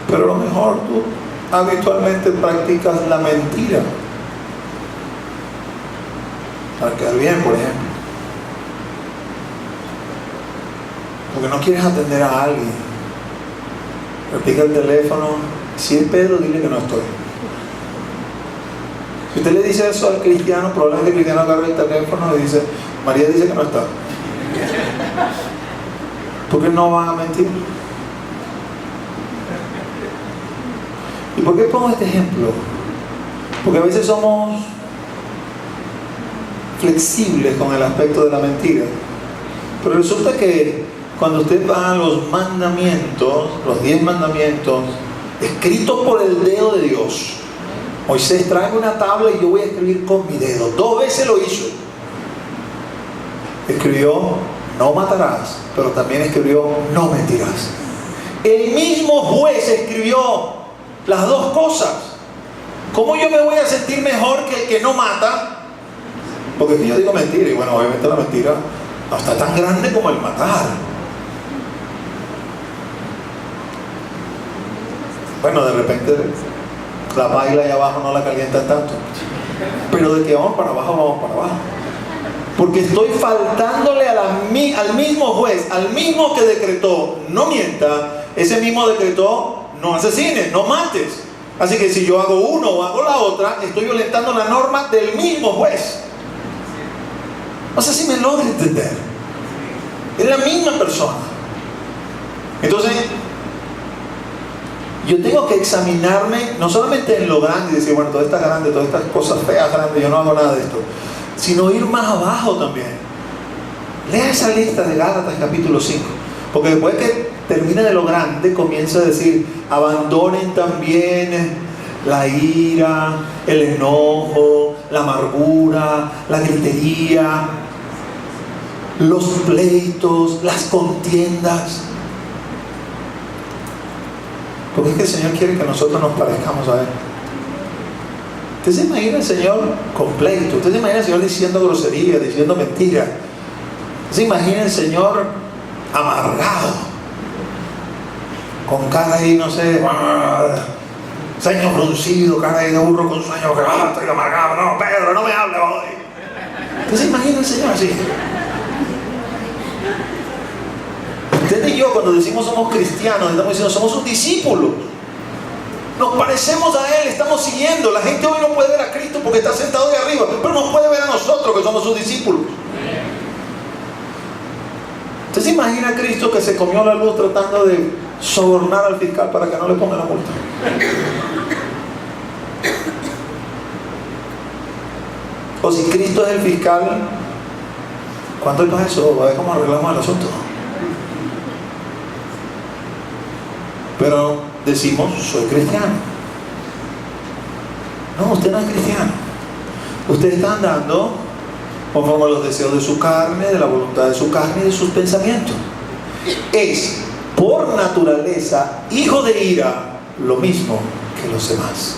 pero a lo mejor tú habitualmente practicas la mentira para quedar bien, por ejemplo, porque no quieres atender a alguien, repica el teléfono: si es Pedro, dile que no estoy. Si usted le dice eso al cristiano, probablemente el cristiano agarra el teléfono y dice: María dice que no está. ¿Por qué no van a mentir? ¿Y por qué pongo este ejemplo? Porque a veces somos flexibles con el aspecto de la mentira, pero resulta que cuando usted va a los mandamientos, los 10 mandamientos escritos por el dedo de Dios, Moisés trae una tabla y yo voy a escribir con mi dedo. 2 veces lo hizo. Escribió: no matarás, pero también escribió: no mentirás. El mismo juez escribió las 2 cosas. ¿Cómo yo me voy a sentir mejor que el que no mata? Porque si yo digo mentira, y bueno, obviamente la mentira no está tan grande como el matar. Bueno, de repente la paila ahí abajo no la calientan tanto, pero de que vamos para abajo, vamos para abajo, porque estoy faltándole al mismo juez, al mismo que decretó no mienta. Ese mismo decretó no asesines, no mates. Así que si yo hago uno o hago la otra, estoy violentando la norma del mismo juez. No sé si me logra entender. Es la misma persona. Entonces, yo tengo que examinarme, no solamente en lo grande y decir, bueno, todo está grande, todas estas cosas feas grandes, yo no hago nada de esto, sino ir más abajo también. Lea esa lista de Gálatas capítulo 5, porque después que termina de lo grande, comienza a decir, abandonen también la ira, el enojo, la amargura, la gritería, los pleitos, las contiendas. Porque es que el Señor quiere que nosotros nos parezcamos a Él. ¿Usted se imagina el Señor con pleito? ¿Usted se imagina el Señor diciendo groserías, diciendo mentiras? ¿Usted se imagina el Señor amargado? Con cara ahí, no sé, ceño fruncido, cara ahí de burro con sueño, que estoy amargado, no, Pedro, no me hable hoy. ¿Usted se imagina el Señor así? Usted y yo, cuando decimos somos cristianos, estamos diciendo somos sus discípulos. Nos parecemos a Él, estamos siguiendo. La gente hoy no puede ver a Cristo porque está sentado de arriba, pero nos puede ver a nosotros que somos sus discípulos. ¿Usted se imagina a Cristo que se comió la luz tratando de sobornar al fiscal para que no le ponga la multa? O si Cristo es el fiscal, ¿cuánto es para eso? A ver cómo arreglamos el asunto. Pero decimos, soy cristiano. No, usted no es cristiano. Usted está andando conforme a los deseos de su carne, de la voluntad de su carne y de sus pensamientos. Es, por naturaleza, hijo de ira, lo mismo que los demás.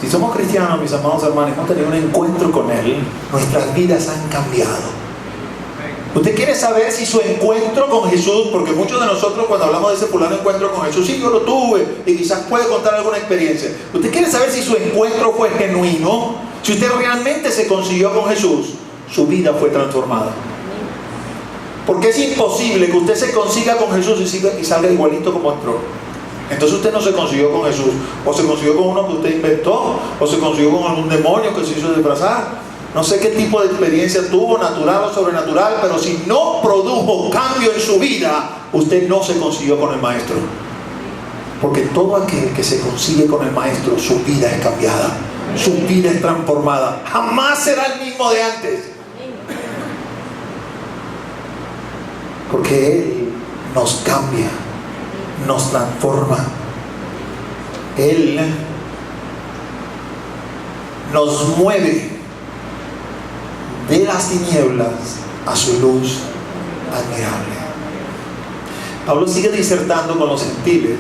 Si somos cristianos, mis amados hermanos, hemos tenido un encuentro con Él, nuestras vidas han cambiado. Usted quiere saber si su encuentro con Jesús, porque muchos de nosotros cuando hablamos de ese fulano encuentro con Jesús, sí, yo lo tuve, y quizás puede contar alguna experiencia. Usted quiere saber si su encuentro fue genuino, si usted realmente se consiguió con Jesús, su vida fue transformada. Porque es imposible que usted se consiga con Jesús y salga igualito como entró. Entonces usted no se consiguió con Jesús, o se consiguió con uno que usted inventó, o se consiguió con algún demonio que se hizo disfrazar. No sé qué tipo de experiencia tuvo, natural o sobrenatural, pero si no produjo cambio en su vida, usted no se consiguió con el Maestro. Porque todo aquel que se consigue con el Maestro, su vida es cambiada, su vida es transformada. Jamás será el mismo de antes. Porque Él nos cambia, nos transforma. Él nos mueve de las tinieblas a su luz admirable. Pablo sigue disertando con los gentiles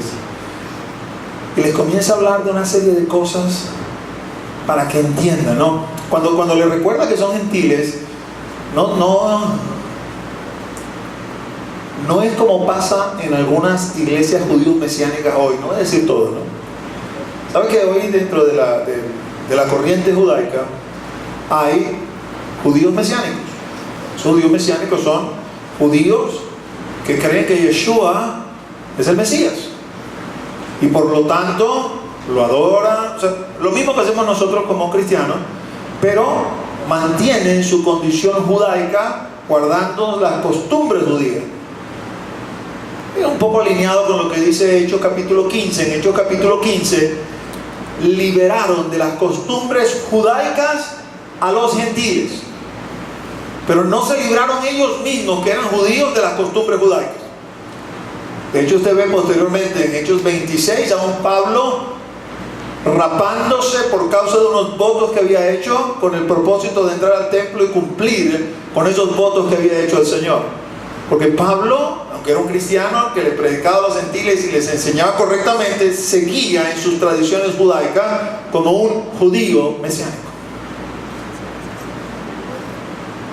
y les comienza a hablar de una serie de cosas para que entiendan, ¿no? Cuando le recuerda que son gentiles, no es como pasa en algunas iglesias judíos mesiánicas hoy, no voy a decir todo, ¿no? ¿Sabe que hoy dentro de la corriente judaica hay judíos mesiánicos? Esos judíos mesiánicos son judíos que creen que Yeshua es el Mesías y por lo tanto lo adoran, o sea, lo mismo que hacemos nosotros como cristianos, pero mantienen su condición judaica guardando las costumbres judías. Es un poco alineado con lo que dice Hechos capítulo 15. En Hechos capítulo 15 liberaron de las costumbres judaicas a los gentiles, pero no se libraron ellos mismos, que eran judíos, de las costumbres judaicas. De hecho, usted ve posteriormente en Hechos 26 a un Pablo rapándose por causa de unos votos que había hecho con el propósito de entrar al templo y cumplir con esos votos que había hecho el Señor. Porque Pablo, aunque era un cristiano que le predicaba a los gentiles y les enseñaba correctamente, seguía en sus tradiciones judaicas como un judío mesiánico.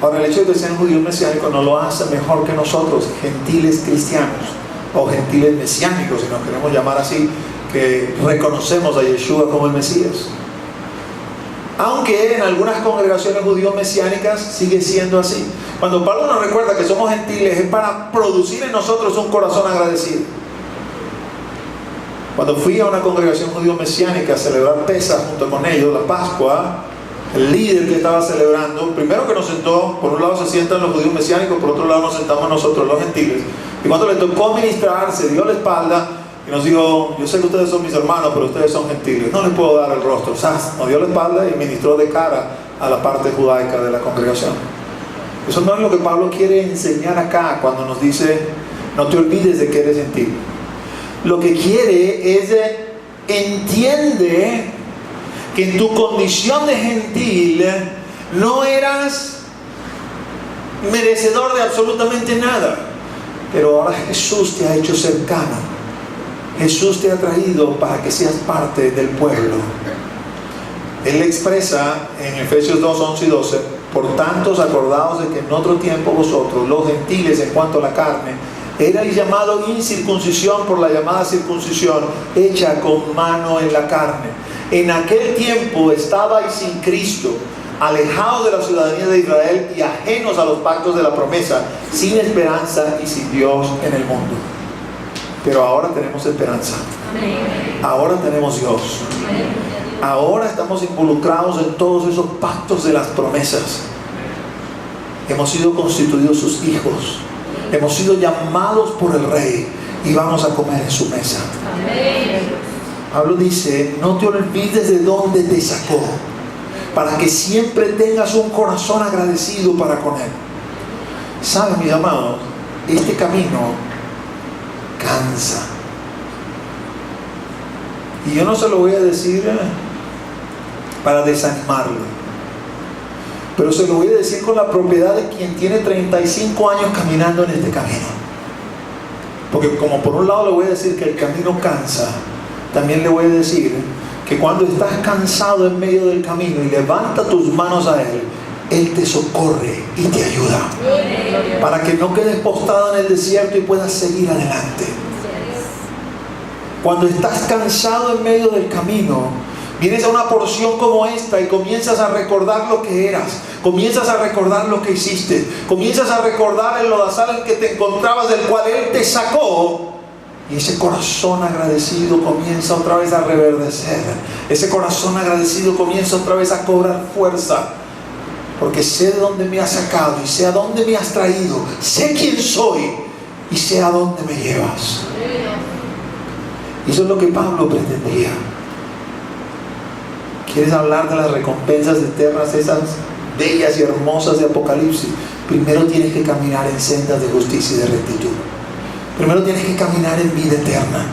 Ahora, el hecho de ser un judío mesiánico no lo hace mejor que nosotros, gentiles cristianos o gentiles mesiánicos, si nos queremos llamar así, que reconocemos a Yeshua como el Mesías. Aunque en algunas congregaciones judíos mesiánicas sigue siendo así. Cuando Pablo nos recuerda que somos gentiles, es para producir en nosotros un corazón agradecido. Cuando fui a una congregación judío mesiánica a celebrar Pesaj junto con ellos, la Pascua, el líder que estaba celebrando, primero que nos sentó, por un lado se sientan los judíos mesiánicos, por otro lado nos sentamos nosotros los gentiles, y cuando le tocó ministrar, se dio la espalda y nos dijo: yo sé que ustedes son mis hermanos, pero ustedes son gentiles, no les puedo dar el rostro. O sea, nos dio la espalda y ministró de cara a la parte judaica de la congregación. Eso no es lo que Pablo quiere enseñar acá cuando nos dice: no te olvides de que eres gentil. Lo que quiere es entiende que en tu condición de gentil no eras merecedor de absolutamente nada, pero ahora Jesús te ha hecho cercano. Jesús te ha traído para que seas parte del pueblo. Él expresa en Efesios 2, 11 y 12: por tanto, acordaos de que en otro tiempo vosotros, los gentiles en cuanto a la carne, erais llamado incircuncisión por la llamada circuncisión hecha con mano en la carne. En aquel tiempo estabais sin Cristo, alejados de la ciudadanía de Israel y ajenos a los pactos de la promesa, sin esperanza y sin Dios en el mundo. Pero ahora tenemos esperanza. Ahora tenemos Dios. Ahora estamos involucrados en todos esos pactos de las promesas. Hemos sido constituidos sus hijos. Hemos sido llamados por el Rey y vamos a comer en su mesa. Pablo dice: no te olvides de dónde te sacó, para que siempre tengas un corazón agradecido para con Él. ¿Saben, mis amados? Este camino cansa. Y yo no se lo voy a decir para desanimarlo, pero se lo voy a decir con la propiedad de quien tiene 35 años caminando en este camino. Porque como por un lado le voy a decir que el camino cansa, también le voy a decir que cuando estás cansado en medio del camino y levanta tus manos a Él, Él te socorre y te ayuda para que no quedes postrado en el desierto y puedas seguir adelante. Cuando estás cansado en medio del camino, vienes a una porción como esta y comienzas a recordar lo que eras, comienzas a recordar lo que hiciste, comienzas a recordar el lodazal en que te encontrabas, del cual Él te sacó, y ese corazón agradecido comienza otra vez a reverdecer. Ese corazón agradecido comienza otra vez a cobrar fuerza, porque sé de dónde me has sacado y sé a dónde me has traído, sé quién soy y sé a dónde me llevas. Y eso es lo que Pablo pretendía. ¿Quieres hablar de las recompensas eternas, esas bellas y hermosas de Apocalipsis? Primero tienes que caminar en sendas de justicia y de rectitud. Primero tienes que caminar en vida eterna.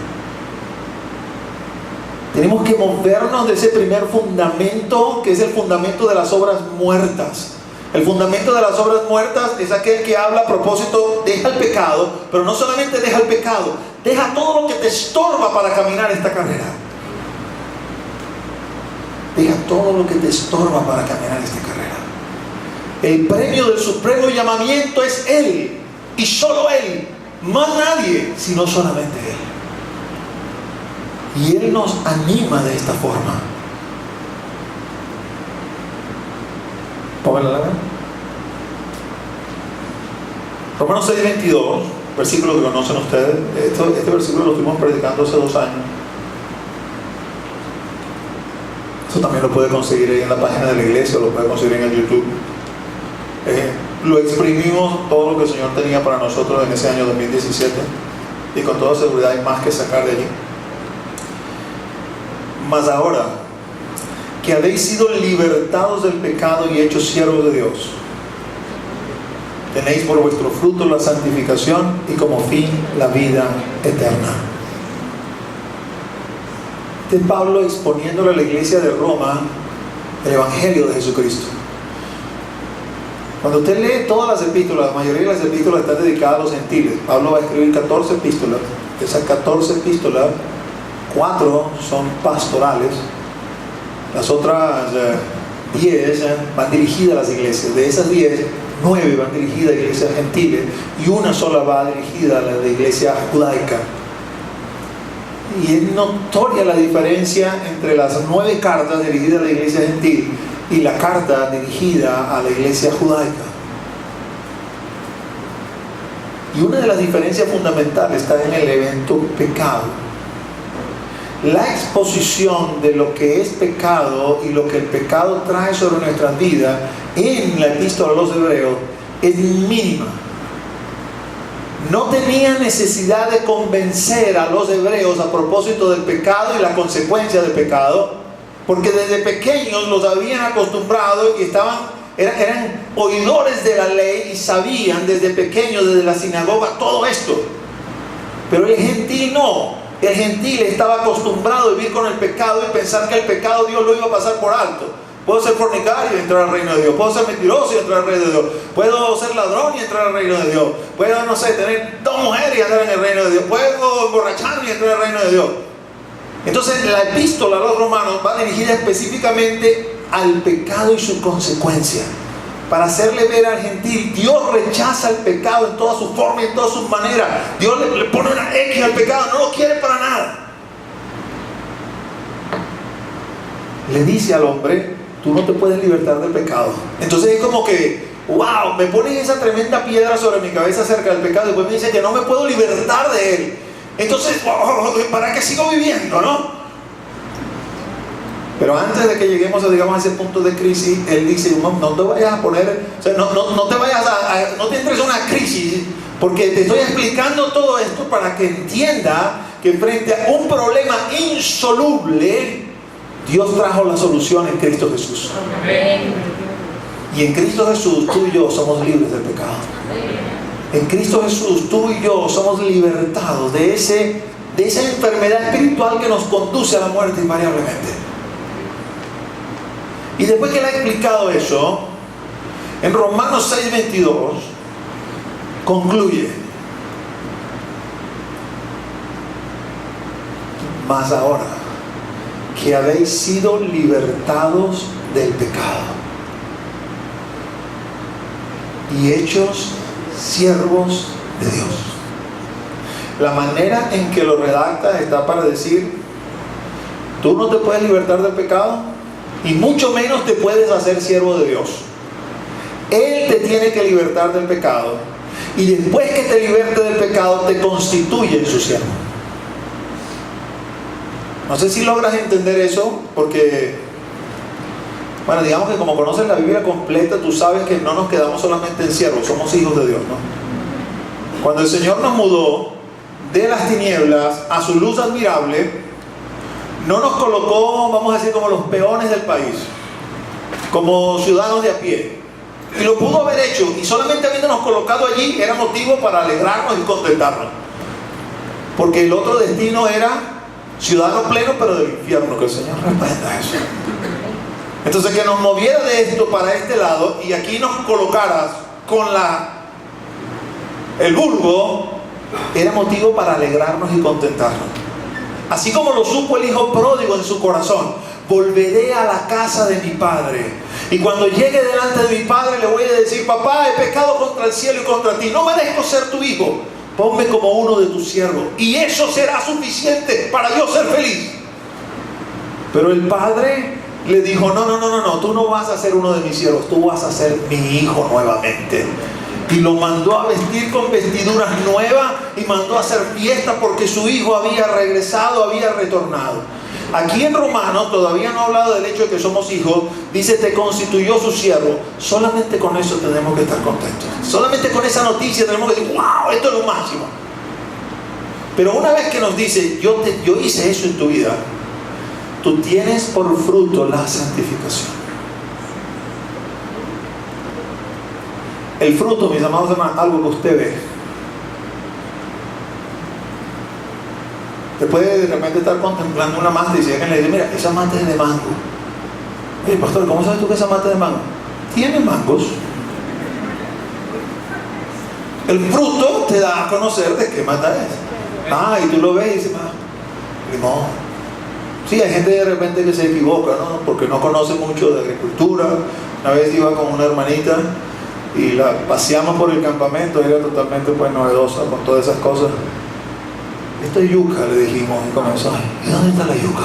Tenemos que movernos de ese primer fundamento, que es el fundamento de las obras muertas. El fundamento de las obras muertas es aquel que habla a propósito: deja el pecado, pero no solamente deja el pecado, deja todo lo que te estorba para caminar esta carrera. Deja todo lo que te estorba para caminar esta carrera. El premio del supremo llamamiento es Él, y solo Él, más nadie, sino solamente Él. Y Él nos anima de esta forma. Pónganla la gana. Romanos 6:22, versículo que conocen ustedes. Este versículo lo estuvimos predicando hace 2 años. Eso también lo puede conseguir ahí en la página de la iglesia, o lo puede conseguir en el YouTube. Lo exprimimos todo lo que el Señor tenía para nosotros en ese año 2017, y con toda seguridad hay más que sacar de allí. Mas ahora que habéis sido libertados del pecado y hechos siervos de Dios, tenéis por vuestro fruto la santificación y como fin la vida eterna. Este es Pablo exponiéndole a la iglesia de Roma el Evangelio de Jesucristo. Cuando usted lee todas las epístolas, la mayoría de las epístolas están dedicadas a los gentiles. Pablo va a escribir 14 epístolas. De esas 14 epístolas, 4 son pastorales. Las otras 10 van dirigidas a las iglesias. De esas 10, 9 van dirigidas a iglesias gentiles y una sola va dirigida a la iglesia judaica. Y es notoria la diferencia entre las 9 cartas dirigidas a la iglesia gentil y la carta dirigida a la iglesia judaica. Y una de las diferencias fundamentales está en el evento pecado. la exposición de lo que es pecado y lo que el pecado trae sobre nuestras vidas en la epístola a los Hebreos es mínima. No tenía necesidad de convencer a los hebreos a propósito del pecado y la consecuencia del pecado, porque desde pequeños los habían acostumbrado y eran oidores de la ley y sabían desde pequeños, desde la sinagoga, todo esto. Pero el gentil no. El gentil estaba acostumbrado a vivir con el pecado y pensar que el pecado Dios lo iba a pasar por alto. Puedo ser fornicario y entrar al reino de Dios. Puedo ser mentiroso y entrar al reino de Dios. Puedo ser ladrón y entrar al reino de Dios. Puedo, no sé, tener 2 mujeres y entrar en el reino de Dios. Puedo emborracharme y entrar al reino de Dios. Entonces la epístola a los romanos va dirigida específicamente al pecado y su consecuencia, para hacerle ver al gentil, Dios rechaza el pecado en toda su forma y en todas sus maneras. Dios le pone una X al pecado, no lo quiere para nada. Le dice al hombre, tú no te puedes libertar del pecado. Entonces es como que, wow, me ponen esa tremenda piedra sobre mi cabeza acerca del pecado y después me dice que no me puedo libertar de él. Entonces, ¿para qué sigo viviendo, no? Pero antes de que lleguemos a ese punto de crisis, él dice, no te vayas a poner, o sea, no te entres en una crisis, porque te estoy explicando todo esto para que entienda que frente a un problema insoluble, Dios trajo la solución en Cristo Jesús. Amén. Y en Cristo Jesús, tú y yo somos libres del pecado. En Cristo Jesús, tú y yo somos libertados de esa enfermedad espiritual que nos conduce a la muerte invariablemente. Y después que le ha explicado eso, en Romanos 6:22 concluye: mas ahora que habéis sido libertados del pecado y hechos siervos de Dios. La manera en que lo redacta está para decir, tú no te puedes libertar del pecado y mucho menos te puedes hacer siervo de Dios. Él te tiene que libertar del pecado y después que te liberte del pecado te constituye en su siervo. No sé si logras entender eso, porque bueno, digamos que como conoces la Biblia completa, tú sabes que no nos quedamos solamente en siervos, somos hijos de Dios, ¿no? Cuando el Señor nos mudó de las tinieblas a su luz admirable, no nos colocó, vamos a decir, como los peones del país, como ciudadanos de a pie. Y lo pudo haber hecho, y solamente habiéndonos colocado allí era motivo para alegrarnos y contentarnos, porque el otro destino era ciudadano pleno pero del infierno. Que el Señor reprenda eso. Entonces, que nos moviera de esto para este lado y aquí nos colocaras con el vulgo, era motivo para alegrarnos y contentarnos. Así como lo supo el hijo pródigo en su corazón: volveré a la casa de mi padre, y cuando llegue delante de mi padre le voy a decir, papá, he pecado contra el cielo y contra ti, no merezco ser tu hijo, ponme como uno de tus siervos, y eso será suficiente para yo ser feliz. Pero el padre le dijo, no, tú no vas a ser uno de mis siervos, tú vas a ser mi hijo nuevamente. Y lo mandó a vestir con vestiduras nuevas y mandó a hacer fiesta porque su hijo había regresado, había retornado. Aquí en Romanos todavía no ha hablado del hecho de que somos hijos. Dice, te constituyó su siervo. Solamente con eso tenemos que estar contentos. Solamente con esa noticia tenemos que decir, wow, esto es lo máximo. Pero una vez que nos dice, yo hice eso en tu vida, tú tienes por fruto la santificación. El fruto, mis amados hermanos, algo que usted ve. Usted puede de repente estar contemplando una mata y si alguien le dice, mira, esa mata es de mango. Oye, pastor, ¿cómo sabes tú que esa mata es de mango? Tiene mangos. El fruto te da a conocer de qué mata es. Y tú lo ves y dices, limón. Sí, hay gente de repente que se equivoca, ¿no? Porque no conoce mucho de agricultura. Una vez iba con una hermanita y la paseamos por el campamento, era totalmente novedosa con todas esas cosas. Esto es yuca, le dijimos, y comenzó, ¿y dónde está la yuca?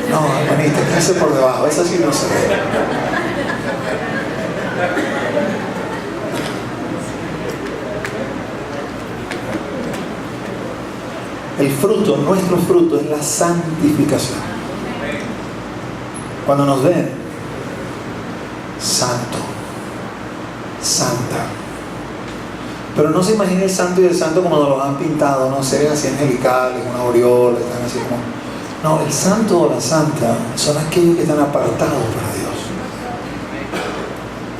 No, hermanita, ¿qué hace por debajo? Esa sí no se ve. El fruto, nuestro fruto es la santificación. Cuando nos ven, santo, santa. Pero no se imaginen el santo y el santo como nos lo han pintado, ¿no? Seres así angelicales, una aureola, están así como... No, el santo o la santa son aquellos que están apartados para Dios.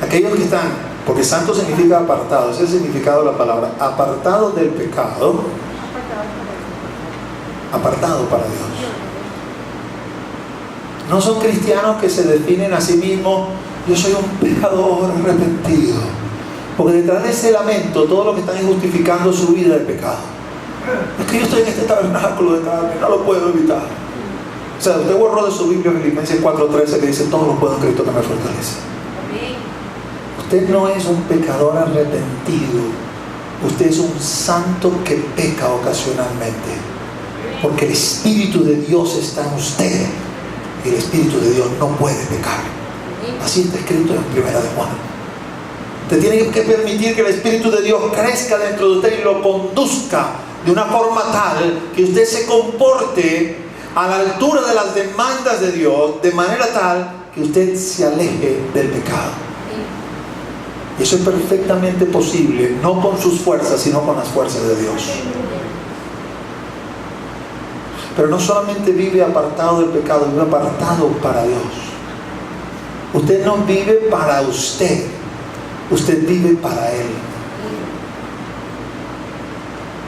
Aquellos que están, porque santo significa apartado, ese es el significado de la palabra, apartado del pecado, apartado para Dios. No son cristianos que se definen a sí mismos, yo soy un pecador arrepentido. Porque detrás de ese lamento, todo lo que están es justificando su vida de pecado. Es que yo estoy en este tabernáculo de carne, no lo puedo evitar. O sea, usted borró de su Biblia Filipenses 4:13 que dice, todo lo puedo en Cristo que me fortalece. Usted no es un pecador arrepentido. Usted es un santo que peca ocasionalmente. Porque el Espíritu de Dios está en usted. Y el Espíritu de Dios no puede pecar. Así está escrito en 1 de Juan. Usted tiene que permitir que el Espíritu de Dios crezca dentro de usted y lo conduzca de una forma tal que usted se comporte a la altura de las demandas de Dios, de manera tal que usted se aleje del pecado. Y eso es perfectamente posible, no con sus fuerzas, sino con las fuerzas de Dios. Pero no solamente vive apartado del pecado, vive apartado para Dios. Usted no vive para usted, usted vive para Él.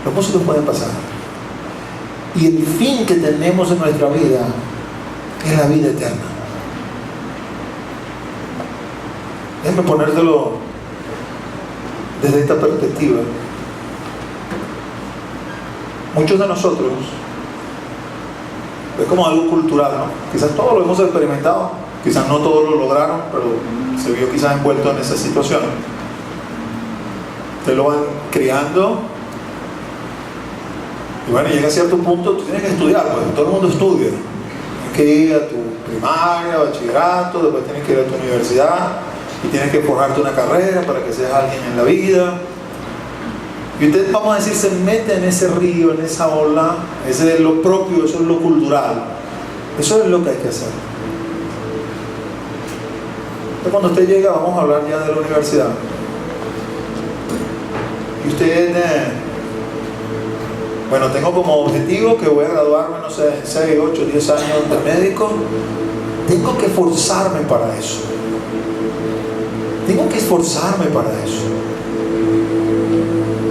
Los músicos pueden pasar. Y el fin que tenemos en nuestra vida es la vida eterna. Déjame ponértelo desde esta perspectiva. Muchos de nosotros, es como algo cultural, ¿no? Quizás todos lo hemos experimentado, quizás no todos lo lograron, pero se vio quizás envuelto en esa situación. Te lo van criando y bueno, llega a cierto punto, tú tienes que estudiar, pues todo el mundo estudia. Tienes que ir a tu primaria, bachillerato, después tienes que ir a tu universidad y tienes que forjarte una carrera para que seas alguien en la vida. Y usted, vamos a decir, se mete en ese río, en esa ola. Ese es lo propio, eso es lo cultural. Eso es lo que hay que hacer. Entonces, cuando usted llega, vamos a hablar ya de la universidad. Y usted, bueno, tengo como objetivo que voy a graduarme, no sé, en 6, 8, 10 años de médico. Tengo que esforzarme para eso. Tengo que esforzarme para eso.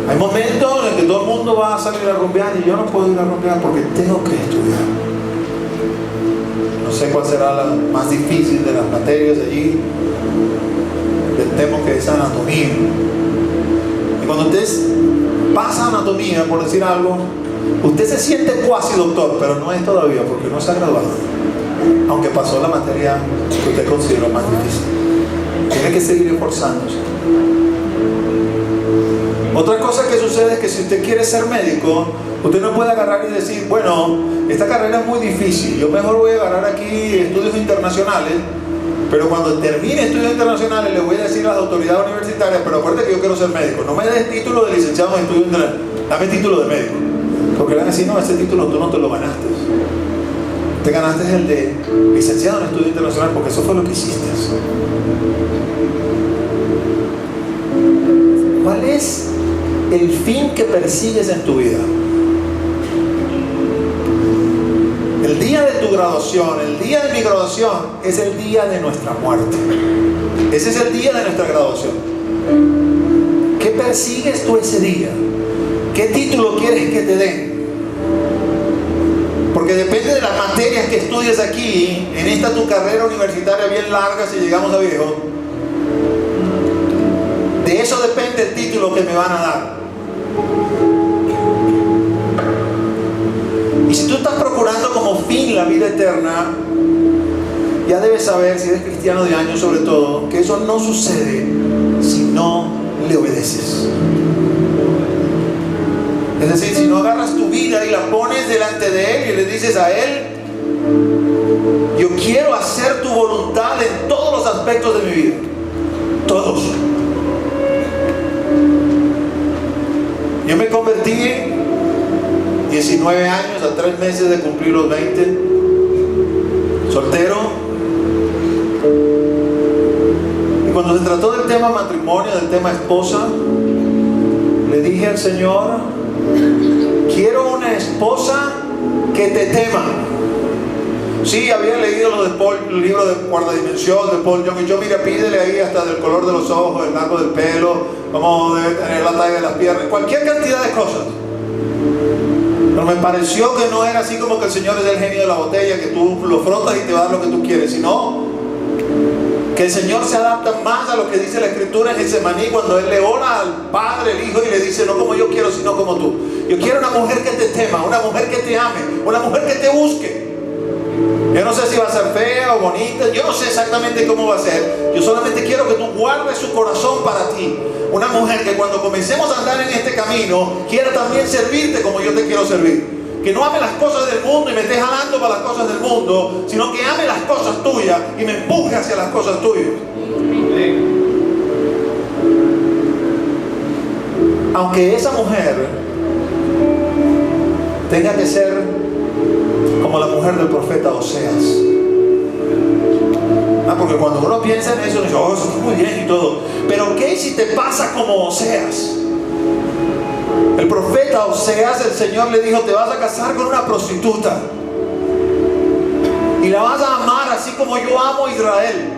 Hay momentos en que todo el mundo va a salir a rumbear y yo no puedo ir a rumbear porque tengo que estudiar. No sé cuál será la más difícil de las materias de allí. Temo que es anatomía. Y cuando usted pasa anatomía, por decir algo, usted se siente cuasi doctor, pero no es todavía porque no se ha graduado. Aunque pasó la materia que usted consideró más difícil. Tiene que seguir esforzándose. Otra cosa que sucede es que si usted quiere ser médico, usted no puede agarrar y decir, bueno, esta carrera es muy difícil, yo mejor voy a agarrar aquí estudios internacionales, pero cuando termine estudios internacionales le voy a decir a las autoridades universitarias, pero acuérdate que yo quiero ser médico, no me des título de licenciado en estudios internacionales, dame título de médico, porque le van a decir, no, ese título tú no te lo ganaste, te ganaste el de licenciado en estudios internacionales porque eso fue lo que hiciste. ¿Cuál es el fin que persigues en tu vida? El día de tu graduación, el día de mi graduación, es el día de nuestra muerte. Ese es el día de nuestra graduación. ¿Qué persigues tú ese día? ¿Qué título quieres que te den? Porque depende de las materias que estudies aquí, en esta tu carrera universitaria bien larga, si llegamos a viejo, de eso depende el título que me van a dar. Y si tú estás procurando como fin la vida eterna, ya debes saber, si eres cristiano de años sobre todo, que eso no sucede si no le obedeces. Es decir, si no agarras tu vida y la pones delante de Él y le dices a Él, yo quiero hacer tu voluntad en todos los aspectos de mi vida. Todos. Yo me convertí 19 19 años, a 3 meses de cumplir los 20, soltero. Y cuando se trató del tema matrimonio, del tema esposa, le dije al Señor: quiero una esposa que te tema. Sí, había leído lo de Paul, el libro de Cuarta Dimensión de Paul Young, y yo, mira, pídele ahí hasta del color de los ojos, el largo del pelo, cómo debe tener la talla de las piernas, cualquier cantidad de cosas. Pero me pareció que no era así como que el Señor es el genio de la botella, que tú lo frotas y te va a dar lo que tú quieres, sino que el Señor se adapta más a lo que dice la Escritura en Getsemaní, cuando Él le ora al Padre, el Hijo, y le dice: no como yo quiero, sino como tú. Yo quiero una mujer que te tema, una mujer que te ame, una mujer que te busque. Yo no sé si va a ser fea o bonita, yo no sé exactamente cómo va a ser. Yo solamente quiero que tú guardes su corazón para ti. Una mujer que cuando comencemos a andar en este camino quiera también servirte como yo te quiero servir. Que no ame las cosas del mundo y me esté jalando para las cosas del mundo, sino que ame las cosas tuyas y me empuje hacia las cosas tuyas. Aunque esa mujer tenga que ser como la mujer del profeta Oseas. Porque cuando uno piensa en eso, dice: oh, eso está muy bien y todo. Pero ¿qué si te pasa como Oseas? El profeta Oseas, el Señor le dijo: te vas a casar con una prostituta y la vas a amar así como yo amo a Israel.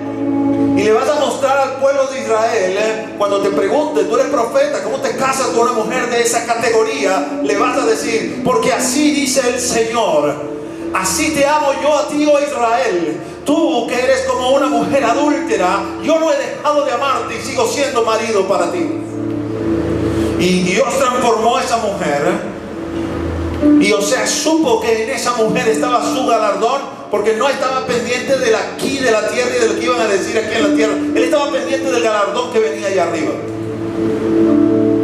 Y le vas a mostrar al pueblo de Israel, cuando te pregunte: tú eres profeta, ¿cómo te casas con una mujer de esa categoría? Le vas a decir: porque así dice el Señor, así te amo yo a ti, oh Israel. Tú que eres como una mujer adúltera, yo no he dejado de amarte y sigo siendo marido para ti. Y Dios transformó a esa mujer. Y Oseas supo que en esa mujer estaba su galardón, porque no estaba pendiente de aquí, de la tierra y de lo que iban a decir aquí en la tierra. Él estaba pendiente del galardón que venía allá arriba.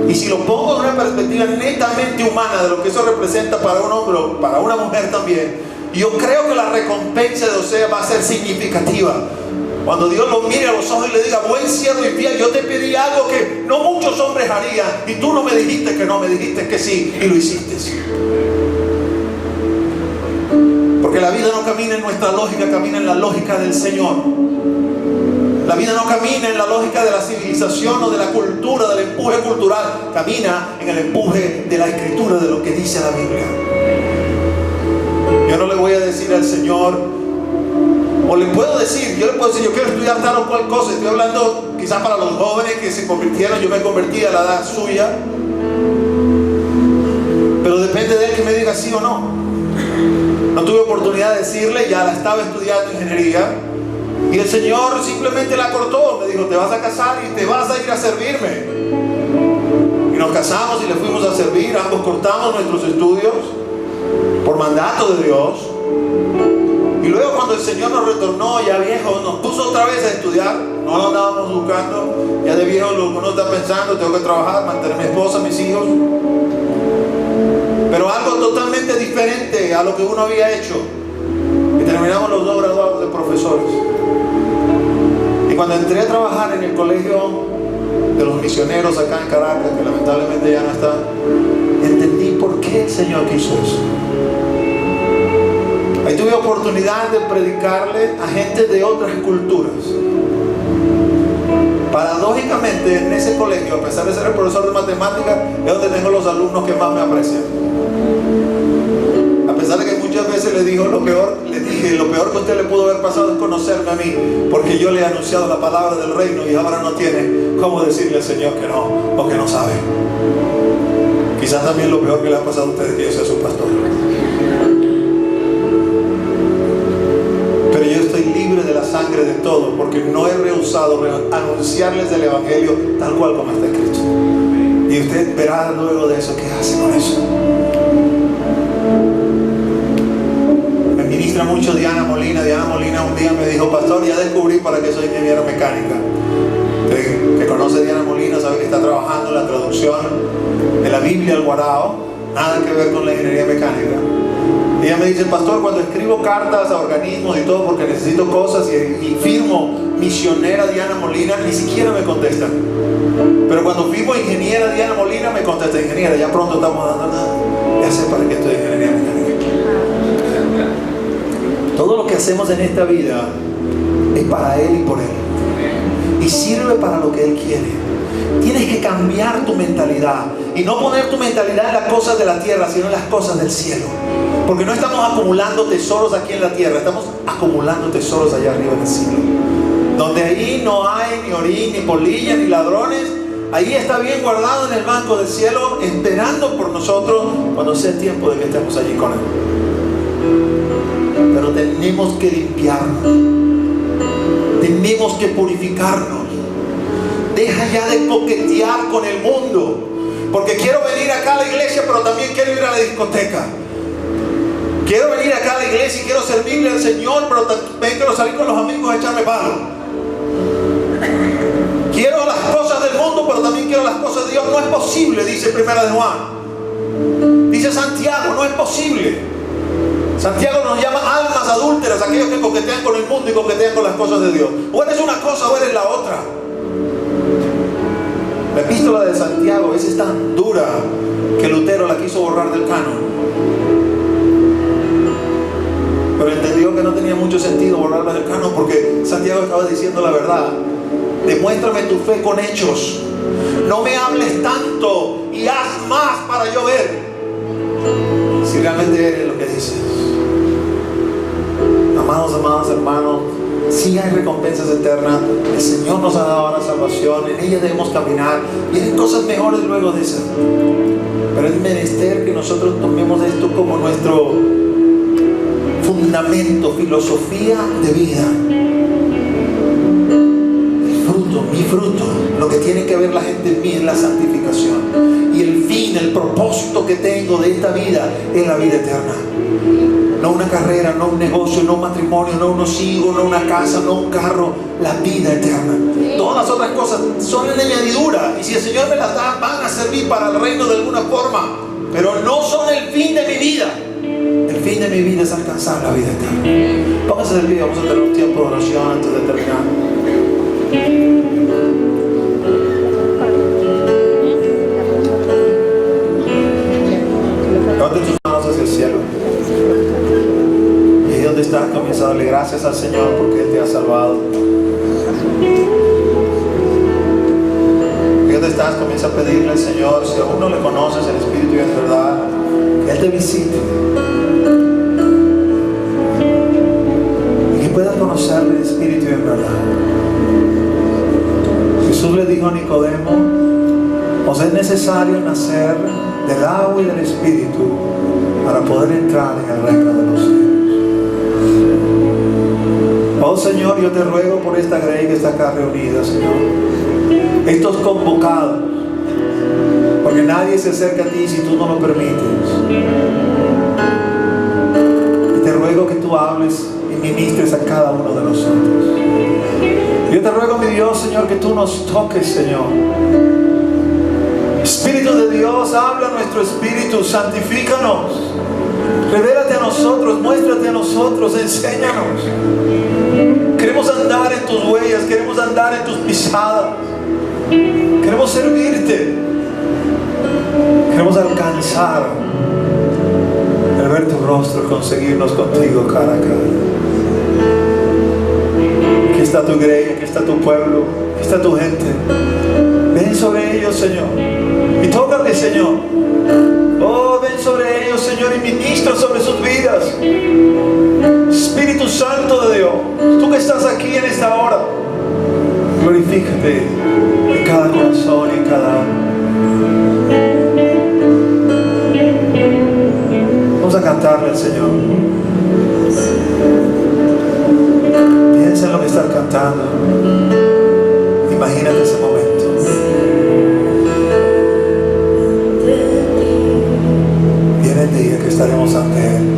Y si lo pongo en una perspectiva netamente humana de lo que eso representa para un hombre o para una mujer también, yo creo que la recompensa de Oseas va a ser significativa. Cuando Dios lo mire a los ojos y le diga: buen siervo y fiel, yo te pedí algo que no muchos hombres harían, y tú no me dijiste que no, me dijiste que sí, y lo hiciste. Porque la vida no camina en nuestra lógica, camina en la lógica del Señor. La vida no camina en la lógica de la civilización o de la cultura, del empuje cultural. Camina en el empuje de la Escritura, de lo que dice la Biblia. Yo no le voy a decir al Señor, o le puedo decir, yo le puedo decir: yo quiero estudiar tal o cual cosa. Estoy hablando quizás para los jóvenes que se convirtieron. Yo me convertí a la edad suya, pero depende de él que me diga sí o no. No tuve oportunidad de decirle, ya la estaba estudiando ingeniería, y el Señor simplemente la cortó. Me dijo: te vas a casar y te vas a ir a servirme. Y nos casamos y le fuimos a servir. Ambos cortamos nuestros estudios por mandato de Dios. Y luego, cuando el Señor nos retornó ya viejos, nos puso otra vez a estudiar. No lo andábamos buscando. Ya de viejo lo que uno está pensando: tengo que trabajar, mantener a mi esposa, a mis hijos. Pero algo totalmente diferente a lo que uno había hecho. Y terminamos los dos graduados de profesores. Y cuando entré a trabajar en el colegio de los misioneros acá en Caracas, que lamentablemente ya no está, entendí por qué el Señor quiso eso. Ahí tuve oportunidad de predicarle a gente de otras culturas. Paradójicamente, en ese colegio, a pesar de ser el profesor de matemáticas, es donde tengo los alumnos que más me aprecian. A pesar de que muchas veces le dije: lo peor que a usted le pudo haber pasado es conocerme a mí, porque yo le he anunciado la palabra del reino y ahora no tiene cómo decirle al Señor que no, o que no sabe. Quizás también lo peor que le ha pasado a usted es que yo sea su pastor. Pero yo estoy libre de la sangre de todo, porque no he rehusado anunciarles el Evangelio tal cual como está escrito. Y usted verá luego de eso qué hace con eso. Me ministra mucho Diana Molina. Diana Molina un día me dijo: pastor, ya descubrí para qué soy ingeniero mecánica. Que conoce a Diana Molina sabe que está trabajando en la traducción de la Biblia al guarao. Nada que ver con la ingeniería mecánica. Y ella me dice: pastor, cuando escribo cartas a organismos y todo porque necesito cosas y firmo misionera Diana Molina, ni siquiera me contestan. Pero cuando firmo ingeniera Diana Molina, me contesta: ingeniera, ya pronto estamos dando nada. a hacer para que esto de ingeniería mecánica. Todo lo que hacemos en esta vida es para Él y por Él. Y sirve para lo que Él quiere. Tienes que cambiar tu mentalidad y no poner tu mentalidad en las cosas de la tierra, sino en las cosas del cielo. Porque no estamos acumulando tesoros aquí en la tierra, estamos acumulando tesoros allá arriba en el cielo. Donde ahí no hay ni orín, ni polilla, ni ladrones. Ahí está bien guardado en el banco del cielo, esperando por nosotros cuando sea el tiempo de que estemos allí con Él. Pero tenemos que limpiarnos, tenemos que purificarnos. Deja ya de coquetear con el mundo, porque quiero venir acá a la iglesia, pero también quiero ir a la discoteca. Quiero venir acá a la iglesia y quiero servirle al Señor, pero también quiero salir con los amigos a echarme palo. Quiero las cosas del mundo, pero también quiero las cosas de Dios. No es posible, dice Primera de Juan. Dice Santiago, no es posible. Santiago nos llama almas adúlteras, aquellos que coquetean con el mundo y coquetean con las cosas de Dios. O eres una cosa o eres la otra. La epístola de Santiago es tan dura que Lutero la quiso borrar del canon. Pero entendió que no tenía mucho sentido borrarla del canon, porque Santiago estaba diciendo la verdad. Demuéstrame tu fe con hechos. No me hables tanto y haz más para yo ver si realmente eres lo que dices. Amados hermanos, sí hay recompensas eternas. El Señor nos ha dado ahora salvación, en ella debemos caminar. Vienen cosas mejores luego de eso. Pero es menester que nosotros tomemos esto como nuestro fundamento, filosofía de vida. Mi fruto, lo que tiene que ver la gente en mí es la santificación. Y el fin, el propósito que tengo de esta vida es la vida eterna. No una carrera, no un negocio, no un matrimonio, no unos hijos, no una casa, no un carro. La vida eterna. Todas las otras cosas son en añadidura. Y si el Señor me las da, van a servir para el reino de alguna forma. Pero no son el fin de mi vida. El fin de mi vida es alcanzar la vida eterna. Pónganse de pie, vamos a tener un tiempo de oración antes de terminar. Levanten sus manos hacia el cielo. Y ahí donde estás, comienza a darle gracias al Señor porque Él te ha salvado. Y donde estás, comienza a pedirle al Señor, si aún no le conoces el Espíritu y en verdad, que Él te visite y que puedas conocerle el Espíritu y en verdad. Jesús le dijo a Nicodemo: os es necesario nacer del agua y del Espíritu para poder entrar en el reino de los cielos. Oh Señor, yo te ruego por esta grey que está acá reunida, Señor, estos convocados, porque nadie se acerca a ti si tú no lo permites. Y te ruego que tú hables y ministres a cada uno de nosotros. Yo te ruego, mi Dios, Señor, que tú nos toques, Señor. Espíritu de Dios, habla nuestro espíritu, santifícanos, revélate a nosotros, muéstrate a nosotros, enséñanos. Queremos andar en tus huellas, queremos andar en tus pisadas, queremos servirte, queremos alcanzar el ver tu rostro, conseguirnos contigo cara a cara. Aquí está tu iglesia, aquí está tu pueblo, aquí está tu gente. Ven sobre ellos, Señor, y tócale, Señor. Oh, ven sobre ellos, Señor, y ministra sobre sus vidas. Espíritu Santo de Dios, tú que estás aquí en esta hora, glorifícate en cada corazón y en cada alma. Vamos a cantarle al Señor. Piensa en lo que estás cantando. Imagínate ese momento. Viene el día que estaremos ante Él.